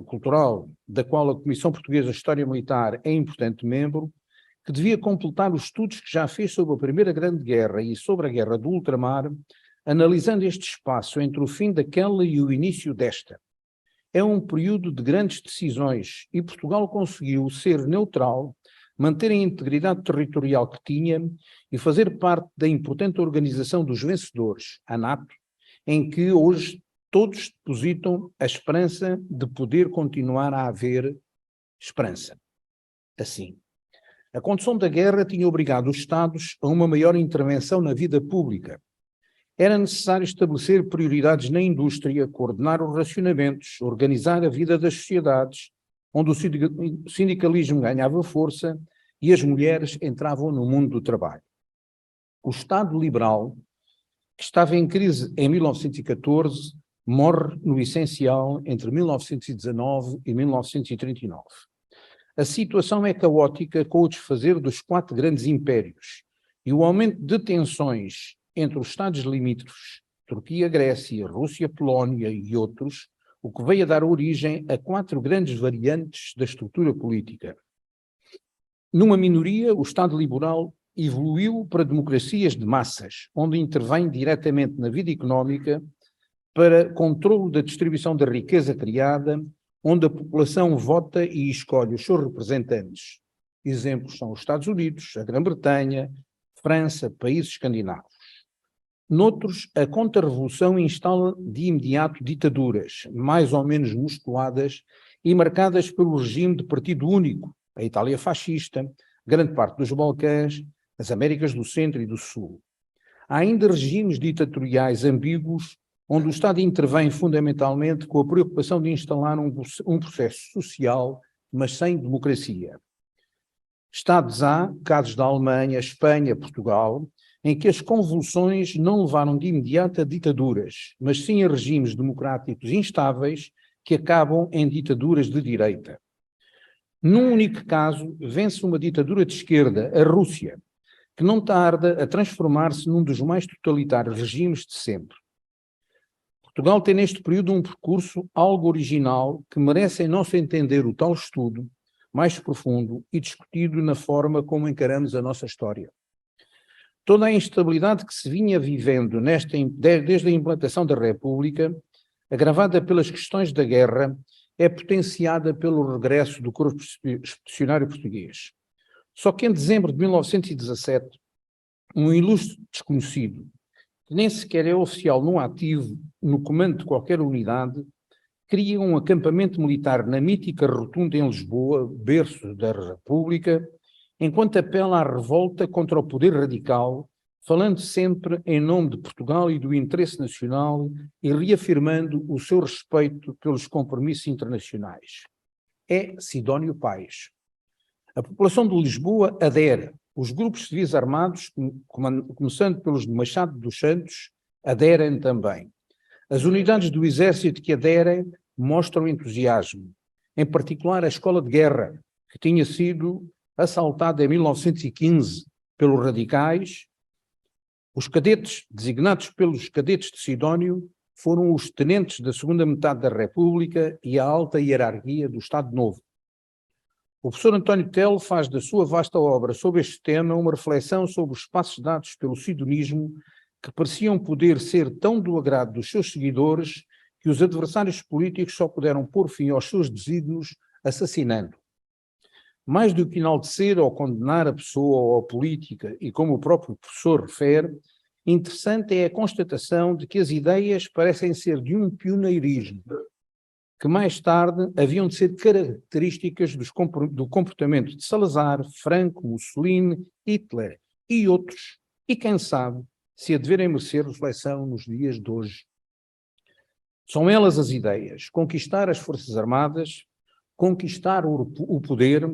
Cultural, da qual a Comissão Portuguesa de História Militar é importante membro, que devia completar os estudos que já fez sobre a Primeira Grande Guerra e sobre a Guerra do Ultramar, analisando este espaço entre o fim daquela e o início desta. É um período de grandes decisões e Portugal conseguiu ser neutral, manter a integridade territorial que tinha e fazer parte da importante organização dos vencedores, a NATO, em que hoje todos depositam a esperança de poder continuar a haver esperança. Assim, a condução da guerra tinha obrigado os Estados a uma maior intervenção na vida pública. Era necessário estabelecer prioridades na indústria, coordenar os racionamentos, organizar a vida das sociedades, onde o sindicalismo ganhava força e as mulheres entravam no mundo do trabalho. O Estado liberal, que estava em crise em 1914, morre no essencial entre 1919 e 1939. A situação é caótica com o desfazer dos 4 grandes impérios e o aumento de tensões entre os Estados limítrofes, Turquia, Grécia, Rússia, Polónia e outros, o que veio a dar origem a 4 grandes variantes da estrutura política. Numa minoria, o Estado liberal evoluiu para democracias de massas, onde intervém diretamente na vida económica para controlo da distribuição da riqueza criada, onde a população vota e escolhe os seus representantes. Exemplos são os Estados Unidos, a Grã-Bretanha, França, países escandinavos. Noutros, a contra-revolução instala de imediato ditaduras, mais ou menos musculadas e marcadas pelo regime de partido único, a Itália fascista, grande parte dos Balcãs, as Américas do Centro e do Sul. Há ainda regimes ditatoriais ambíguos, onde o Estado intervém fundamentalmente com a preocupação de instalar um processo social, mas sem democracia. Estados há, casos da Alemanha, Espanha, Portugal, em que as convulsões não levaram de imediato a ditaduras, mas sim a regimes democráticos instáveis que acabam em ditaduras de direita. Num único caso, vence uma ditadura de esquerda, a Rússia, que não tarda a transformar-se num dos mais totalitários regimes de sempre. Portugal tem neste período um percurso algo original que merece, em nosso entender, o tal estudo mais profundo e discutido na forma como encaramos a nossa história. Toda a instabilidade que se vinha vivendo desde a implantação da República, agravada pelas questões da guerra, é potenciada pelo regresso do Corpo Expedicionário Português. Só que em dezembro de 1917, um ilustre desconhecido, que nem sequer é oficial no ativo, no comando de qualquer unidade, cria um acampamento militar na mítica Rotunda em Lisboa, berço da República, enquanto apela à revolta contra o poder radical, falando sempre em nome de Portugal e do interesse nacional e reafirmando o seu respeito pelos compromissos internacionais. É Sidónio Pais. A população de Lisboa adere. Os grupos civis armados, começando pelos de Machado dos Santos, aderem também. As unidades do Exército que aderem mostram entusiasmo, em particular a Escola de Guerra, que tinha sido assaltada em 1915 pelos radicais. Os cadetes, designados pelos cadetes de Sidónio, foram os tenentes da segunda metade da República e a alta hierarquia do Estado Novo. O professor António Telo faz da sua vasta obra sobre este tema uma reflexão sobre os passos dados pelo sidonismo que pareciam poder ser tão do agrado dos seus seguidores que os adversários políticos só puderam pôr fim aos seus desígnios assassinando. Mais do que enaltecer ou condenar a pessoa ou a política, e como o próprio professor refere, interessante é a constatação de que as ideias parecem ser de um pioneirismo, que mais tarde haviam de ser características do comportamento de Salazar, Franco, Mussolini, Hitler e outros, e quem sabe se a deverem merecer reflexão nos dias de hoje. São elas as ideias: conquistar as Forças Armadas, conquistar o poder,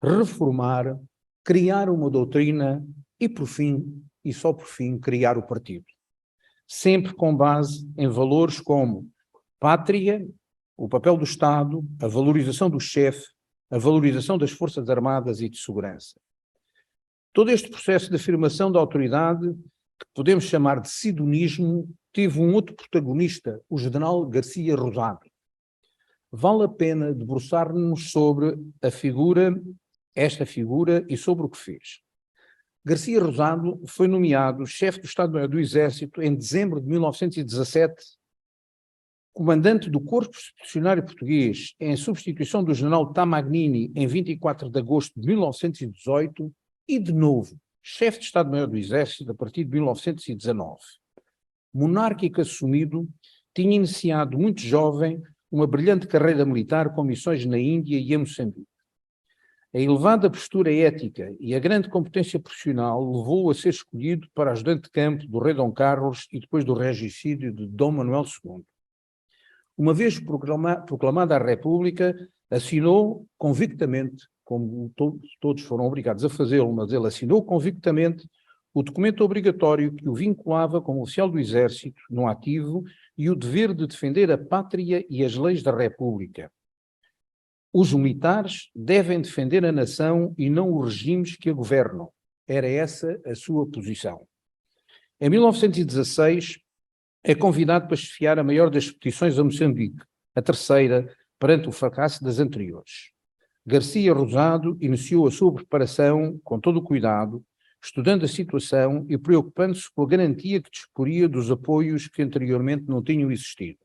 reformar, criar uma doutrina e, por fim, e só por fim, criar o partido. Sempre com base em valores como pátria, o papel do Estado, a valorização do chefe, a valorização das Forças Armadas e de segurança. Todo este processo de afirmação da autoridade, que podemos chamar de sidonismo, teve um outro protagonista, o general Garcia Rosado. Vale a pena debruçar-nos sobre esta figura e sobre o que fez. Garcia Rosado foi nomeado chefe do Estado-Maior do Exército em dezembro de 1917, comandante do Corpo Expedicionário Português em substituição do general Tamagnini em 24 de agosto de 1918 e, de novo, chefe de Estado-Maior do Exército a partir de 1919. Monárquico assumido, tinha iniciado muito jovem uma brilhante carreira militar com missões na Índia e em Moçambique. A elevada postura ética e a grande competência profissional levou-o a ser escolhido para ajudante de campo do rei Dom Carlos e depois do regicídio de Dom Manuel II. Uma vez proclamada a República, assinou convictamente, como todos foram obrigados a fazê-lo, mas ele assinou convictamente o documento obrigatório que o vinculava como oficial do Exército, no ativo, e o dever de defender a pátria e as leis da República. Os militares devem defender a nação e não os regimes que a governam. Era essa a sua posição. Em 1916, é convidado para chefiar a maior das expedições a Moçambique, a terceira, perante o fracasso das anteriores. Garcia Rosado iniciou a sua preparação com todo o cuidado, estudando a situação e preocupando-se com a garantia que disporia dos apoios que anteriormente não tinham existido.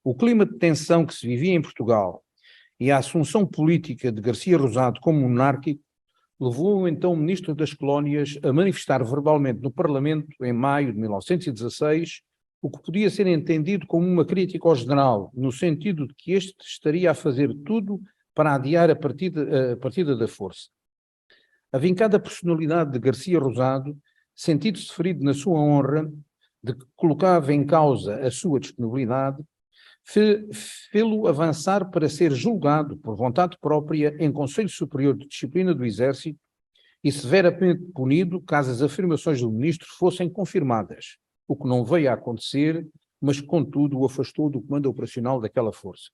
O clima de tensão que se vivia em Portugal e a assunção política de Garcia Rosado como monárquico levou então o ministro das Colónias a manifestar verbalmente no Parlamento, em maio de 1916, o que podia ser entendido como uma crítica ao general, no sentido de que este estaria a fazer tudo para adiar a partida da força. A vincada personalidade de Garcia Rosado, sentido-se ferido na sua honra, de que colocava em causa a sua disponibilidade, fê-lo avançar para ser julgado por vontade própria em Conselho Superior de Disciplina do Exército e severamente punido caso as afirmações do ministro fossem confirmadas, o que não veio a acontecer, mas contudo o afastou do comando operacional daquela força.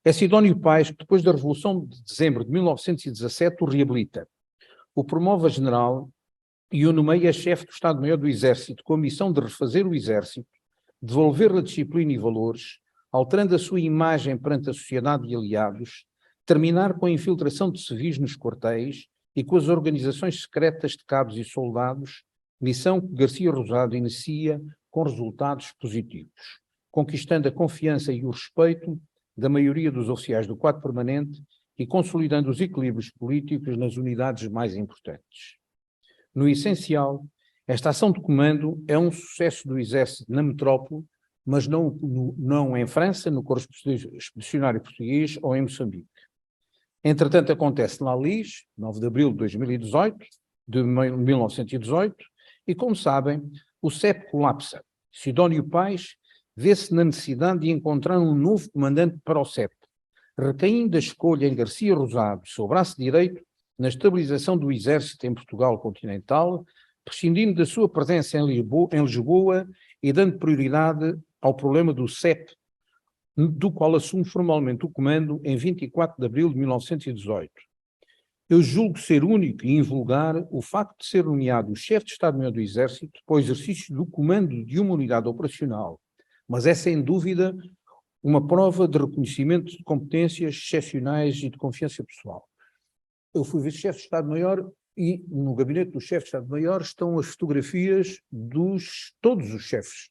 É Sidónio Pais que depois da Revolução de dezembro de 1917 o reabilita, o promove a general e o nomeia chefe do Estado-Maior do Exército com a missão de refazer o Exército, devolver a disciplina e valores, alterando a sua imagem perante a sociedade e aliados, terminar com a infiltração de civis nos quartéis e com as organizações secretas de cabos e soldados, missão que Garcia Rosado inicia com resultados positivos, conquistando a confiança e o respeito da maioria dos oficiais do quadro permanente e consolidando os equilíbrios políticos nas unidades mais importantes. No essencial, esta ação de comando é um sucesso do Exército na metrópole, mas não em França, no Corpo Expedicionário Português ou em Moçambique. Entretanto, acontece na Lis, 9 de abril de 1918, e como sabem, o CEP colapsa. Sidónio Pais vê-se na necessidade de encontrar um novo comandante para o CEP, recaindo a escolha em Garcia Rosado, seu braço direito, na estabilização do Exército em Portugal continental, prescindindo da sua presença em Lisboa e dando prioridade ao problema do CEP, do qual assume formalmente o comando em 24 de abril de 1918. Eu julgo ser único e invulgar o facto de ser nomeado o chefe de Estado-Maior do Exército para o exercício do comando de uma unidade operacional, mas é sem dúvida uma prova de reconhecimento de competências excepcionais e de confiança pessoal. Eu fui vice-chefe de Estado-Maior e no gabinete do chefe de Estado-Maior estão as fotografias de todos os chefes.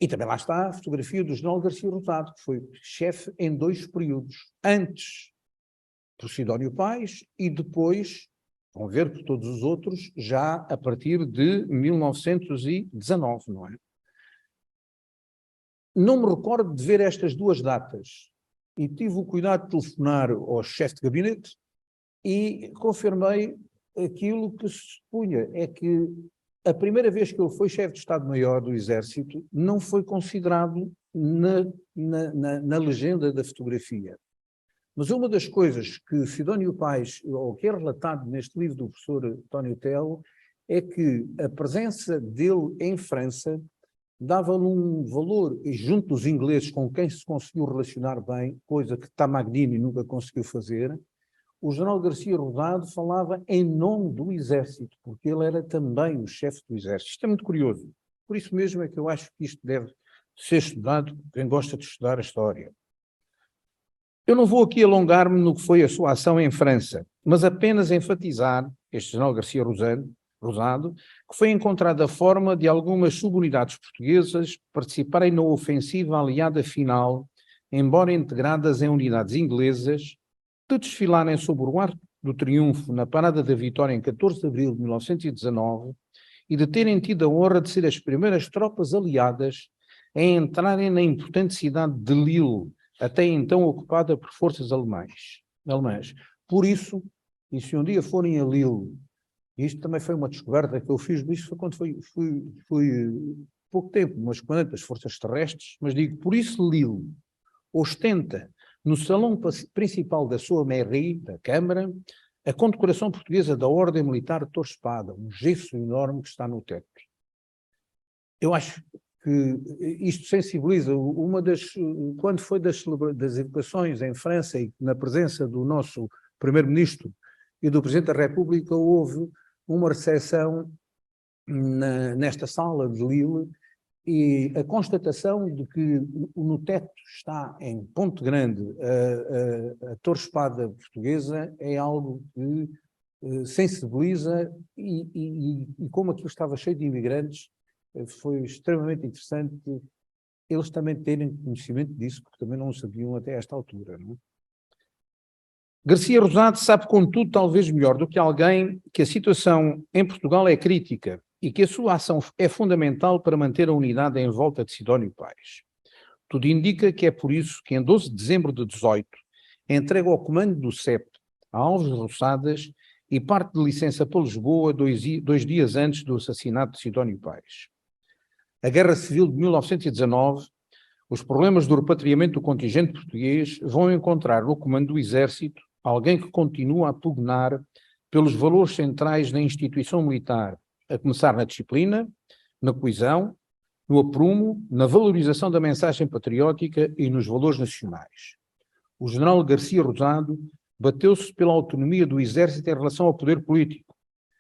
E também lá está a fotografia do general Garcia Rosado, que foi chefe em 2 períodos, antes por Sidónio Pais e depois Vão ver que todos os outros já a partir de 1919, não é? Não me recordo de ver estas duas datas e tive o cuidado de telefonar ao chefe de gabinete e confirmei aquilo que se supunha, é que a primeira vez que ele foi chefe de Estado-Maior do Exército não foi considerado na legenda da fotografia. Mas uma das coisas que Sidónio Pais, ou que é relatado neste livro do professor António Telo, é que a presença dele em França dava-lhe um valor, e junto dos ingleses com quem se conseguiu relacionar bem, coisa que Tamagnini nunca conseguiu fazer, o general Garcia Rosado falava em nome do Exército, porque ele era também o chefe do Exército. Isto é muito curioso. Por isso mesmo é que eu acho que isto deve ser estudado por quem gosta de estudar a história. Eu não vou aqui alongar-me no que foi a sua ação em França, mas apenas enfatizar, este general Garcia Rosado, que foi encontrada a forma de algumas subunidades portuguesas participarem na ofensiva aliada final, embora integradas em unidades inglesas, de desfilarem sob o Arco do Triunfo na Parada da Vitória em 14 de abril de 1919 e de terem tido a honra de ser as primeiras tropas aliadas a entrarem na importante cidade de Lille, até então ocupada por forças alemãs. Por isso, e se um dia forem a Lille, isto também foi uma descoberta que eu fiz, isso foi quando fui pouco tempo, umas quantas forças terrestres, mas digo, por isso Lille ostenta no salão principal da sua mairie, da Câmara, a condecoração portuguesa da Ordem Militar de Torre-Espada, um gesso enorme que está no teto. Eu acho que isto sensibiliza. Quando foi das evocações em França e na presença do nosso primeiro-ministro e do Presidente da República, houve uma recepção nesta sala de Lille e a constatação de que no teto está em Ponte Grande a Torre-Espada portuguesa é algo que sensibiliza e como aquilo estava cheio de imigrantes, foi extremamente interessante eles também terem conhecimento disso, porque também não o sabiam até esta altura, não é? Garcia Rosado sabe, contudo, talvez melhor do que alguém, que a situação em Portugal é crítica e que a sua ação é fundamental para manter a unidade em volta de Sidónio Pais. Tudo indica que é por isso que em 12 de dezembro de 18 entrega ao comando do CEP a Alves Roçadas e parte de licença para Lisboa 2 dias antes do assassinato de Sidónio Pais. A Guerra Civil de 1919, os problemas do repatriamento do contingente português vão encontrar no comando do Exército alguém que continua a pugnar pelos valores centrais da instituição militar, a começar na disciplina, na coesão, no aprumo, na valorização da mensagem patriótica e nos valores nacionais. O general Garcia Rosado bateu-se pela autonomia do Exército em relação ao poder político,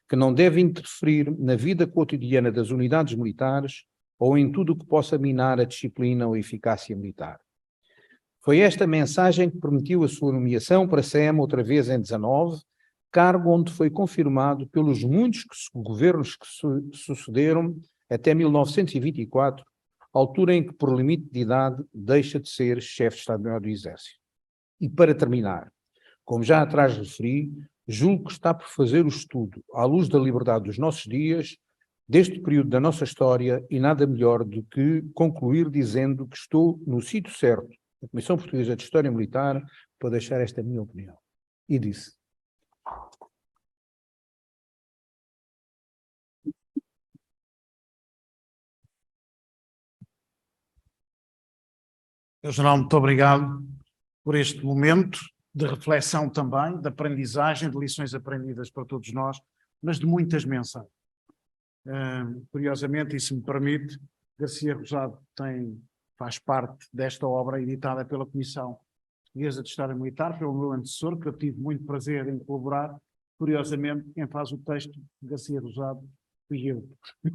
que não deve interferir na vida cotidiana das unidades militares ou em tudo o que possa minar a disciplina ou a eficácia militar. Foi esta mensagem que permitiu a sua nomeação para SEM outra vez em 19, cargo onde foi confirmado pelos muitos governos que sucederam até 1924, altura em que, por limite de idade, deixa de ser chefe de Estado-Maior do Exército. E para terminar, como já atrás referi, julgo que está por fazer o estudo, à luz da liberdade dos nossos dias, deste período da nossa história, e nada melhor do que concluir dizendo que estou no sítio certo, na Comissão Portuguesa de História Militar, para deixar esta minha opinião. E disse. General, muito obrigado por este momento de reflexão também, de aprendizagem, de lições aprendidas para todos nós, mas de muitas mensagens. Curiosamente, e se me permite, Garcia Rosado faz parte desta obra editada pela Comissão Portuguesa de História Militar, pelo meu antecessor, que eu tive muito prazer em colaborar. Curiosamente, quem faz o texto de Garcia Rosado fui eu.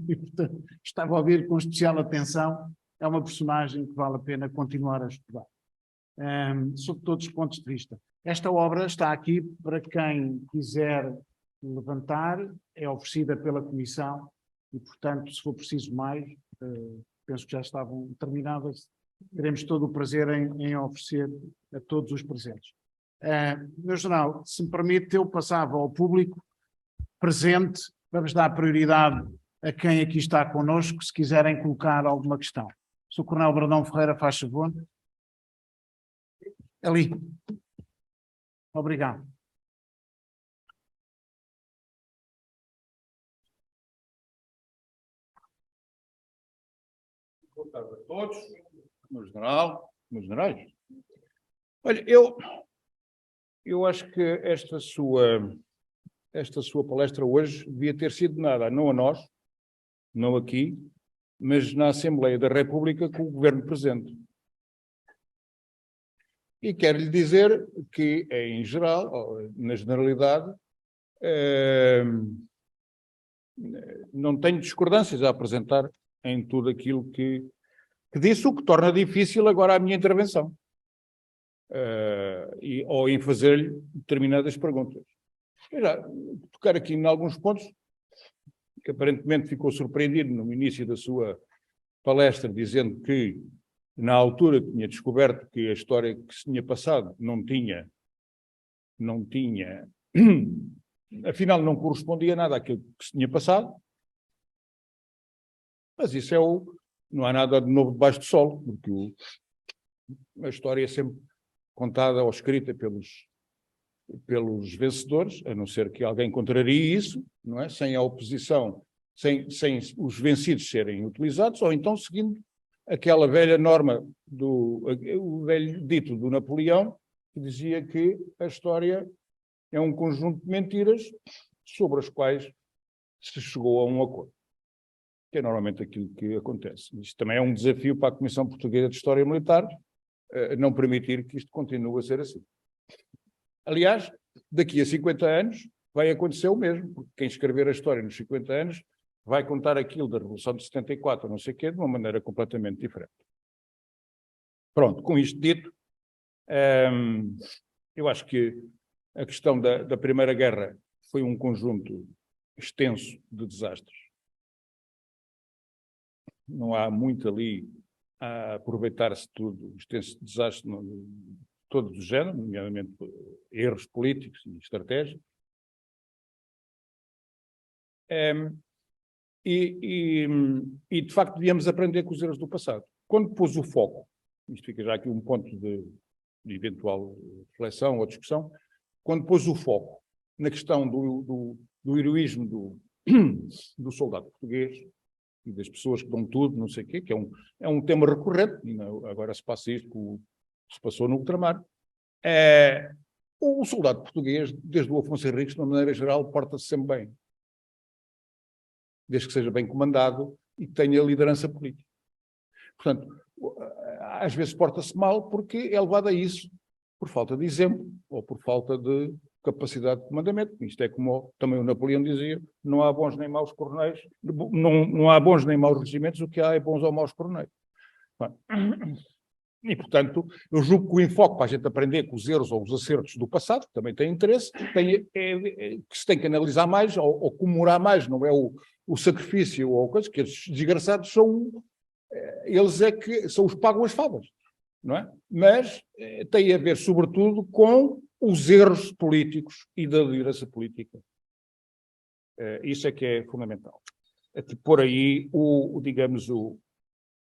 E, portanto, estava a ouvir com especial atenção. É uma personagem que vale a pena continuar a estudar, sob todos os pontos de vista. Esta obra está aqui para quem quiser levantar, é oferecida pela Comissão e, portanto, se for preciso mais, penso que já estavam terminadas, teremos todo o prazer em oferecer a todos os presentes. Meu general, se me permite, eu passava ao público presente, vamos dar prioridade a quem aqui está connosco, se quiserem colocar alguma questão. Sr. Coronel Brandão Ferreira, faz favor. Ali. Obrigado. Boa tarde a todos, no geral, nos generais. Olha, eu acho que esta sua palestra hoje devia ter sido nada, não a nós, não aqui, mas na Assembleia da República com o Governo presente. E quero lhe dizer que, em geral, na generalidade, não tenho discordâncias a apresentar em tudo aquilo que disse, o que torna difícil agora a minha intervenção. Ou em fazer-lhe determinadas perguntas. Eu já tocar aqui em alguns pontos, que aparentemente ficou surpreendido no início da sua palestra, dizendo que, na altura, tinha descoberto que a história que se tinha passado não tinha, afinal, não correspondia nada àquilo que se tinha passado. Mas isso não há nada de novo debaixo do sol, porque a história é sempre contada ou escrita pelos vencedores, a não ser que alguém contrarie isso, não é? Sem a oposição, sem os vencidos serem utilizados, ou então seguindo aquela velha norma, o velho dito do Napoleão, que dizia que a história é um conjunto de mentiras sobre as quais se chegou a um acordo. Que é normalmente aquilo que acontece. Isto também é um desafio para a Comissão Portuguesa de História Militar, não permitir que isto continue a ser assim. Aliás, daqui a 50 anos vai acontecer o mesmo, porque quem escrever a história nos 50 anos vai contar aquilo da Revolução de 74, não sei o quê, de uma maneira completamente diferente. Pronto, com isto dito, eu acho que a questão da Primeira Guerra foi um conjunto extenso de desastres. Não há muito ali a aproveitar-se tudo, extenso desastre todo do género, nomeadamente erros políticos e estratégias. De facto, devíamos aprender com os erros do passado. Quando pôs o foco, isto fica já aqui um ponto de eventual reflexão ou discussão, quando pôs o foco na questão do heroísmo do soldado português e das pessoas que dão tudo, não sei o quê, que é um tema recorrente, agora se passa isto que se passou no ultramar. O soldado português, desde o Afonso Henriques, de uma maneira geral, porta-se sempre bem. Desde que seja bem comandado e que tenha liderança política. Portanto, às vezes porta-se mal porque é levado a isso por falta de exemplo ou por falta de capacidade de comandamento. Isto é como também o Napoleão dizia, não há bons nem maus coronéis, não há bons nem maus regimentos, o que há é bons ou maus coronéis. E, portanto, eu julgo que o enfoque para a gente aprender com os erros ou os acertos do passado, que também tem interesse, que se tem que analisar mais ou comemorar mais, não é o sacrifício ou coisa, que esses desgraçados eles é que são os que pagam as favas, não é? Mas tem a ver, sobretudo, com os erros políticos e da liderança política. Isso é que é fundamental. É que por aí, digamos, o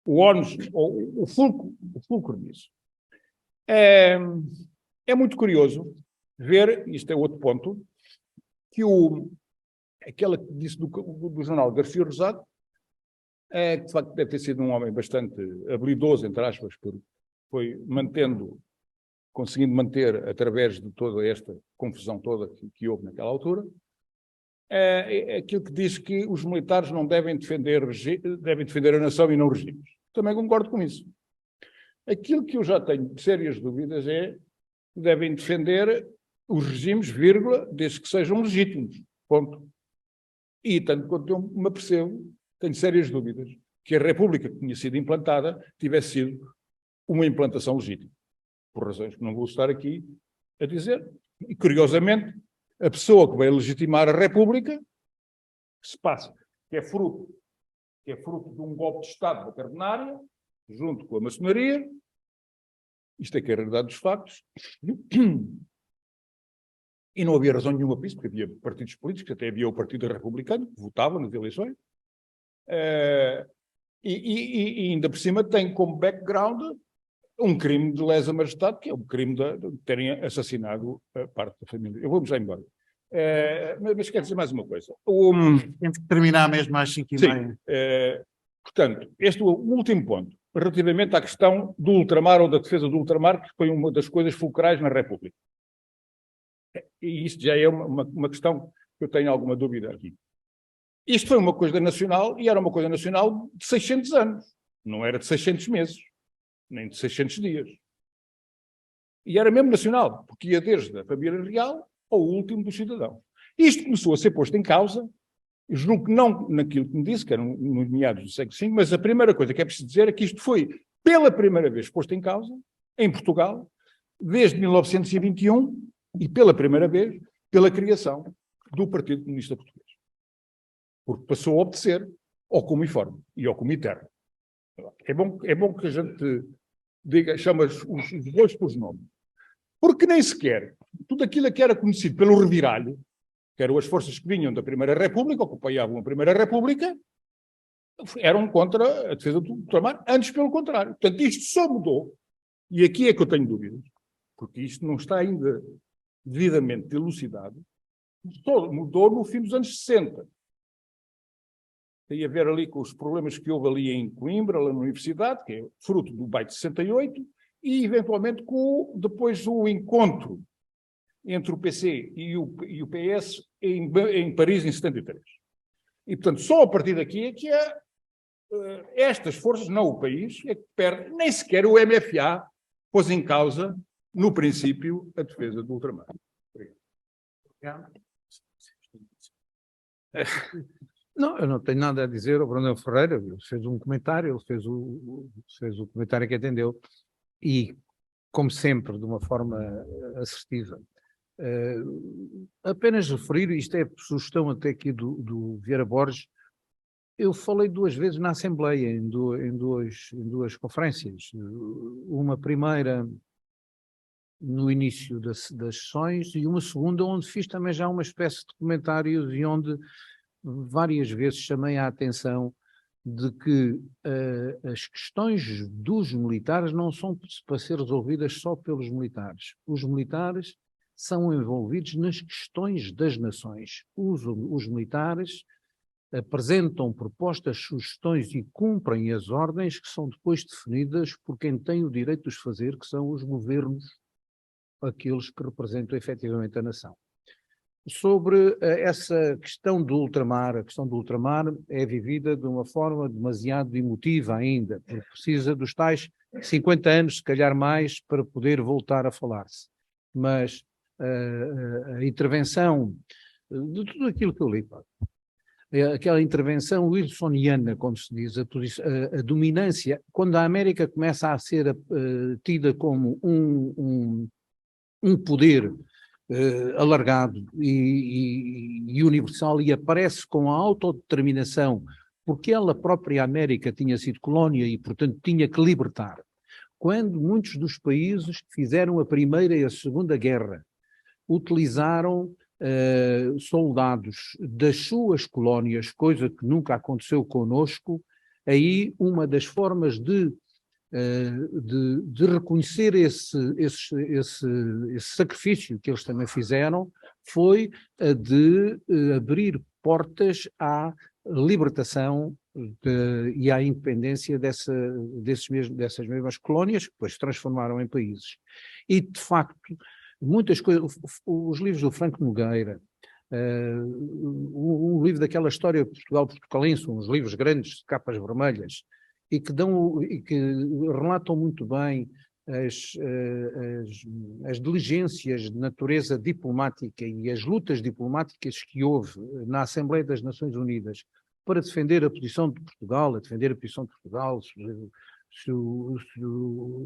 ónus, o fulcro disso. É muito curioso ver, isto é outro ponto, que aquela que disse do jornal Garcia Rosado, que de facto deve ter sido um homem bastante habilidoso, entre aspas, porque foi conseguindo manter, através de toda esta confusão toda que houve naquela altura, aquilo que diz que os militares não devem defender a nação e não regimes. Também concordo com isso. Aquilo que eu já tenho sérias dúvidas é que devem defender os regimes, vírgula, desde que sejam legítimos. Ponto. E, tanto quanto eu me apercebo, tenho sérias dúvidas que a República que tinha sido implantada tivesse sido uma implantação legítima. Por razões que não vou estar aqui a dizer. E, curiosamente, a pessoa que veio legitimar a República, que se passa, que é fruto de um golpe de Estado da Carbonária, junto com a maçonaria, isto é que é a realidade dos factos, E não havia razão nenhuma para isso, porque havia partidos políticos, até havia o Partido Republicano, que votava nas eleições. E ainda por cima tem como background um crime de lesa majestade, que é o crime de terem assassinado a parte da família. Eu vou-me já embora. Mas quero dizer mais uma coisa. Temos que terminar mesmo às 5h30. Portanto, este é o último ponto, relativamente à questão do ultramar ou da defesa do ultramar, que foi uma das coisas fulcrais na República. E isto já é uma questão que eu tenho alguma dúvida aqui. Isto foi uma coisa nacional, e era uma coisa nacional de 600 anos. Não era de 600 meses, nem de 600 dias. E era mesmo nacional, porque ia desde a família real ao último dos cidadãos. Isto começou a ser posto em causa, eu julgo que não naquilo que me disse, que eram nos meados do século V, mas a primeira coisa que é preciso dizer é que isto foi, pela primeira vez, posto em causa, em Portugal, desde 1921, e pela primeira vez, pela criação do Partido Comunista Português. Porque passou a obedecer ao Comiforme e ao Comiterno. É bom que a gente chama os dois por nomes. Porque nem sequer tudo aquilo que era conhecido pelo reviralho, que eram as forças que vinham da Primeira República, ou que apoiavam a Primeira República, eram contra a defesa do ultramar, antes pelo contrário. Portanto, isto só mudou, e aqui é que eu tenho dúvidas, porque isto não está ainda devidamente elucidado, mudou no fim dos anos 60. Tem a ver ali com os problemas que houve ali em Coimbra, lá na Universidade, que é fruto do Baile de 68, e eventualmente depois o encontro entre o PC e o PS em Paris em 73. E, portanto, só a partir daqui é que estas forças, não o país, é que perde, nem sequer o MFA pôs em causa, no princípio, a defesa do ultramar. Obrigado. Não, eu não tenho nada a dizer ao Brandão Ferreira, ele fez um comentário, ele fez o comentário que entendeu, e, como sempre, de uma forma assertiva. Apenas referir, isto é sugestão até aqui do Vieira Borges, eu falei 2 vezes na Assembleia, em duas conferências. Uma primeira no início das sessões e uma segunda onde fiz também já uma espécie de comentários e onde várias vezes chamei a atenção de que as questões dos militares não são para ser resolvidas só pelos militares. Os militares são envolvidos nas questões das nações. Os militares apresentam propostas, sugestões e cumprem as ordens que são depois definidas por quem tem o direito de os fazer, que são os governos, aqueles que representam efetivamente a nação. Sobre essa questão do ultramar, a questão do ultramar é vivida de uma forma demasiado emotiva ainda, porque precisa dos tais 50 anos, se calhar mais, para poder voltar a falar-se. Mas a intervenção de tudo aquilo que eu li, aquela intervenção wilsoniana, como se diz, a dominância, quando a América começa a ser tida como um poder alargado e universal e aparece com a autodeterminação, porque ela própria, a América, tinha sido colónia e, portanto, tinha que libertar. Quando muitos dos países que fizeram a Primeira e a Segunda Guerra utilizaram soldados das suas colónias, coisa que nunca aconteceu conosco, aí uma das formas de reconhecer esse sacrifício que eles também fizeram foi a de abrir portas à libertação e à independência dessas mesmas colónias, que depois se transformaram em países. E, de facto, muitas coisas, os livros do Franco Nogueira, um livro daquela história de Portugal portucalense, uns livros grandes de capas vermelhas, e que relatam muito bem as diligências de natureza diplomática e as lutas diplomáticas que houve na Assembleia das Nações Unidas para defender a posição de Portugal,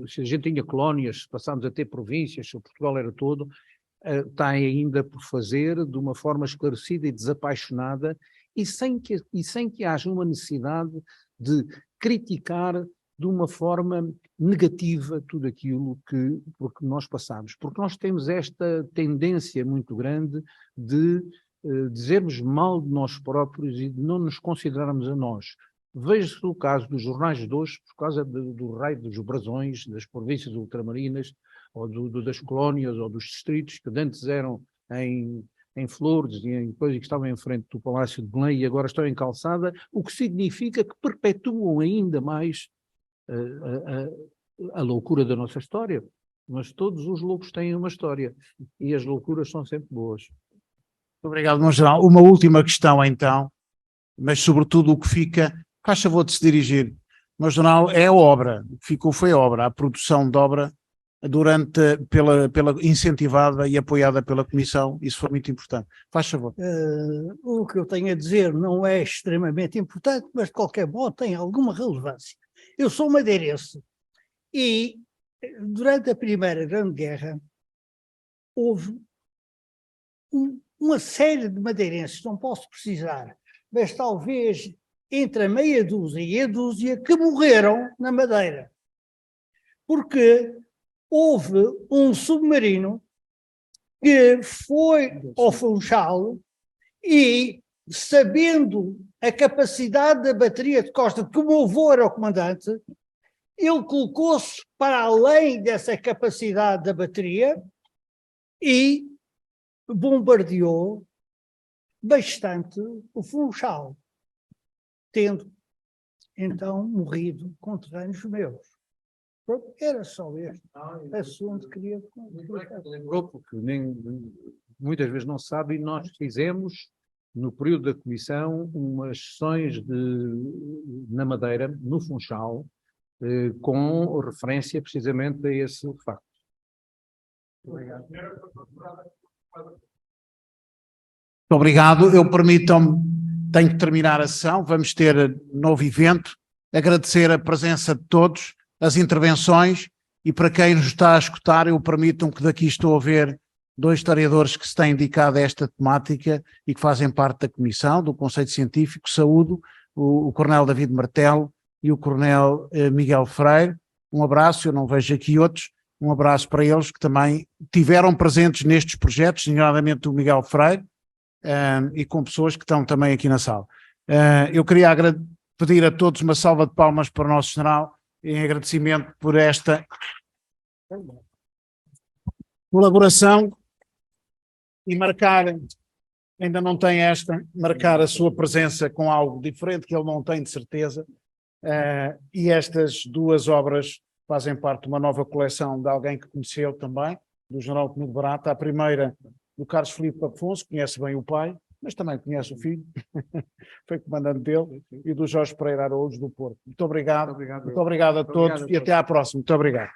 se a gente tinha colónias, se passámos a ter províncias, se o Portugal era todo, está ainda por fazer de uma forma esclarecida e desapaixonada e sem que haja uma necessidade de criticar de uma forma negativa tudo aquilo porque nós passamos. Porque nós temos esta tendência muito grande de dizermos mal de nós próprios e de não nos considerarmos a nós. Veja-se o caso dos jornais de hoje, por causa do raio dos brasões, das províncias ultramarinas, ou das colónias, ou dos distritos, que antes eram em Flores e em coisas que estavam em frente do Palácio de Belém e agora estão em Calçada, o que significa que perpetuam ainda mais a loucura da nossa história. Mas todos os loucos têm uma história e as loucuras são sempre boas. Muito obrigado, meu general. Uma última questão, então, mas sobretudo o que fica, faz favor de se dirigir. Meu general, é a obra, o que ficou foi a obra, a produção de obra pela incentivada e apoiada pela Comissão, isso foi muito importante. Faz favor. O que eu tenho a dizer não é extremamente importante, mas de qualquer modo tem alguma relevância. Eu sou madeirense e durante a Primeira Grande Guerra houve uma série de madeirenses, não posso precisar, mas talvez entre a meia dúzia e a dúzia que morreram na Madeira. Porque houve um submarino que foi ao Funchal e, sabendo a capacidade da bateria de Costa, que o meu avô era o comandante, ele colocou-se para além dessa capacidade da bateria e bombardeou bastante o Funchal, tendo então morrido conterrâneos meus. Era só este assunto que queria... Lembrou, porque muitas vezes não se sabe, e nós fizemos, no período da Comissão, umas sessões na Madeira, no Funchal, com referência precisamente a esse facto. Obrigado. Muito obrigado. Eu permitam-me, tenho que terminar a sessão, vamos ter novo evento, agradecer a presença de todos, as intervenções, e para quem nos está a escutar, eu permitam que daqui estou a ver dois historiadores que se têm dedicado a esta temática e que fazem parte da Comissão, do Conselho Científico. Saúdo o Coronel David Martelo e o Coronel Miguel Freire. Um abraço, eu não vejo aqui outros, um abraço para eles que também tiveram presentes nestes projetos, nomeadamente o Miguel Freire, e com pessoas que estão também aqui na sala. Eu queria pedir a todos uma salva de palmas para o nosso general, em agradecimento por esta colaboração e marcar, ainda não tem marcar a sua presença com algo diferente que ele não tem de certeza, e estas duas obras fazem parte de uma nova coleção de alguém que conheceu também, do general Penedo Barata, a primeira do Carlos Filipe Afonso, conhece bem o pai, mas também conhece o filho, foi comandante dele, e do Jorge Pereira Araújo do Porto. Muito obrigado, muito obrigado a todos e até à próxima. Muito obrigado.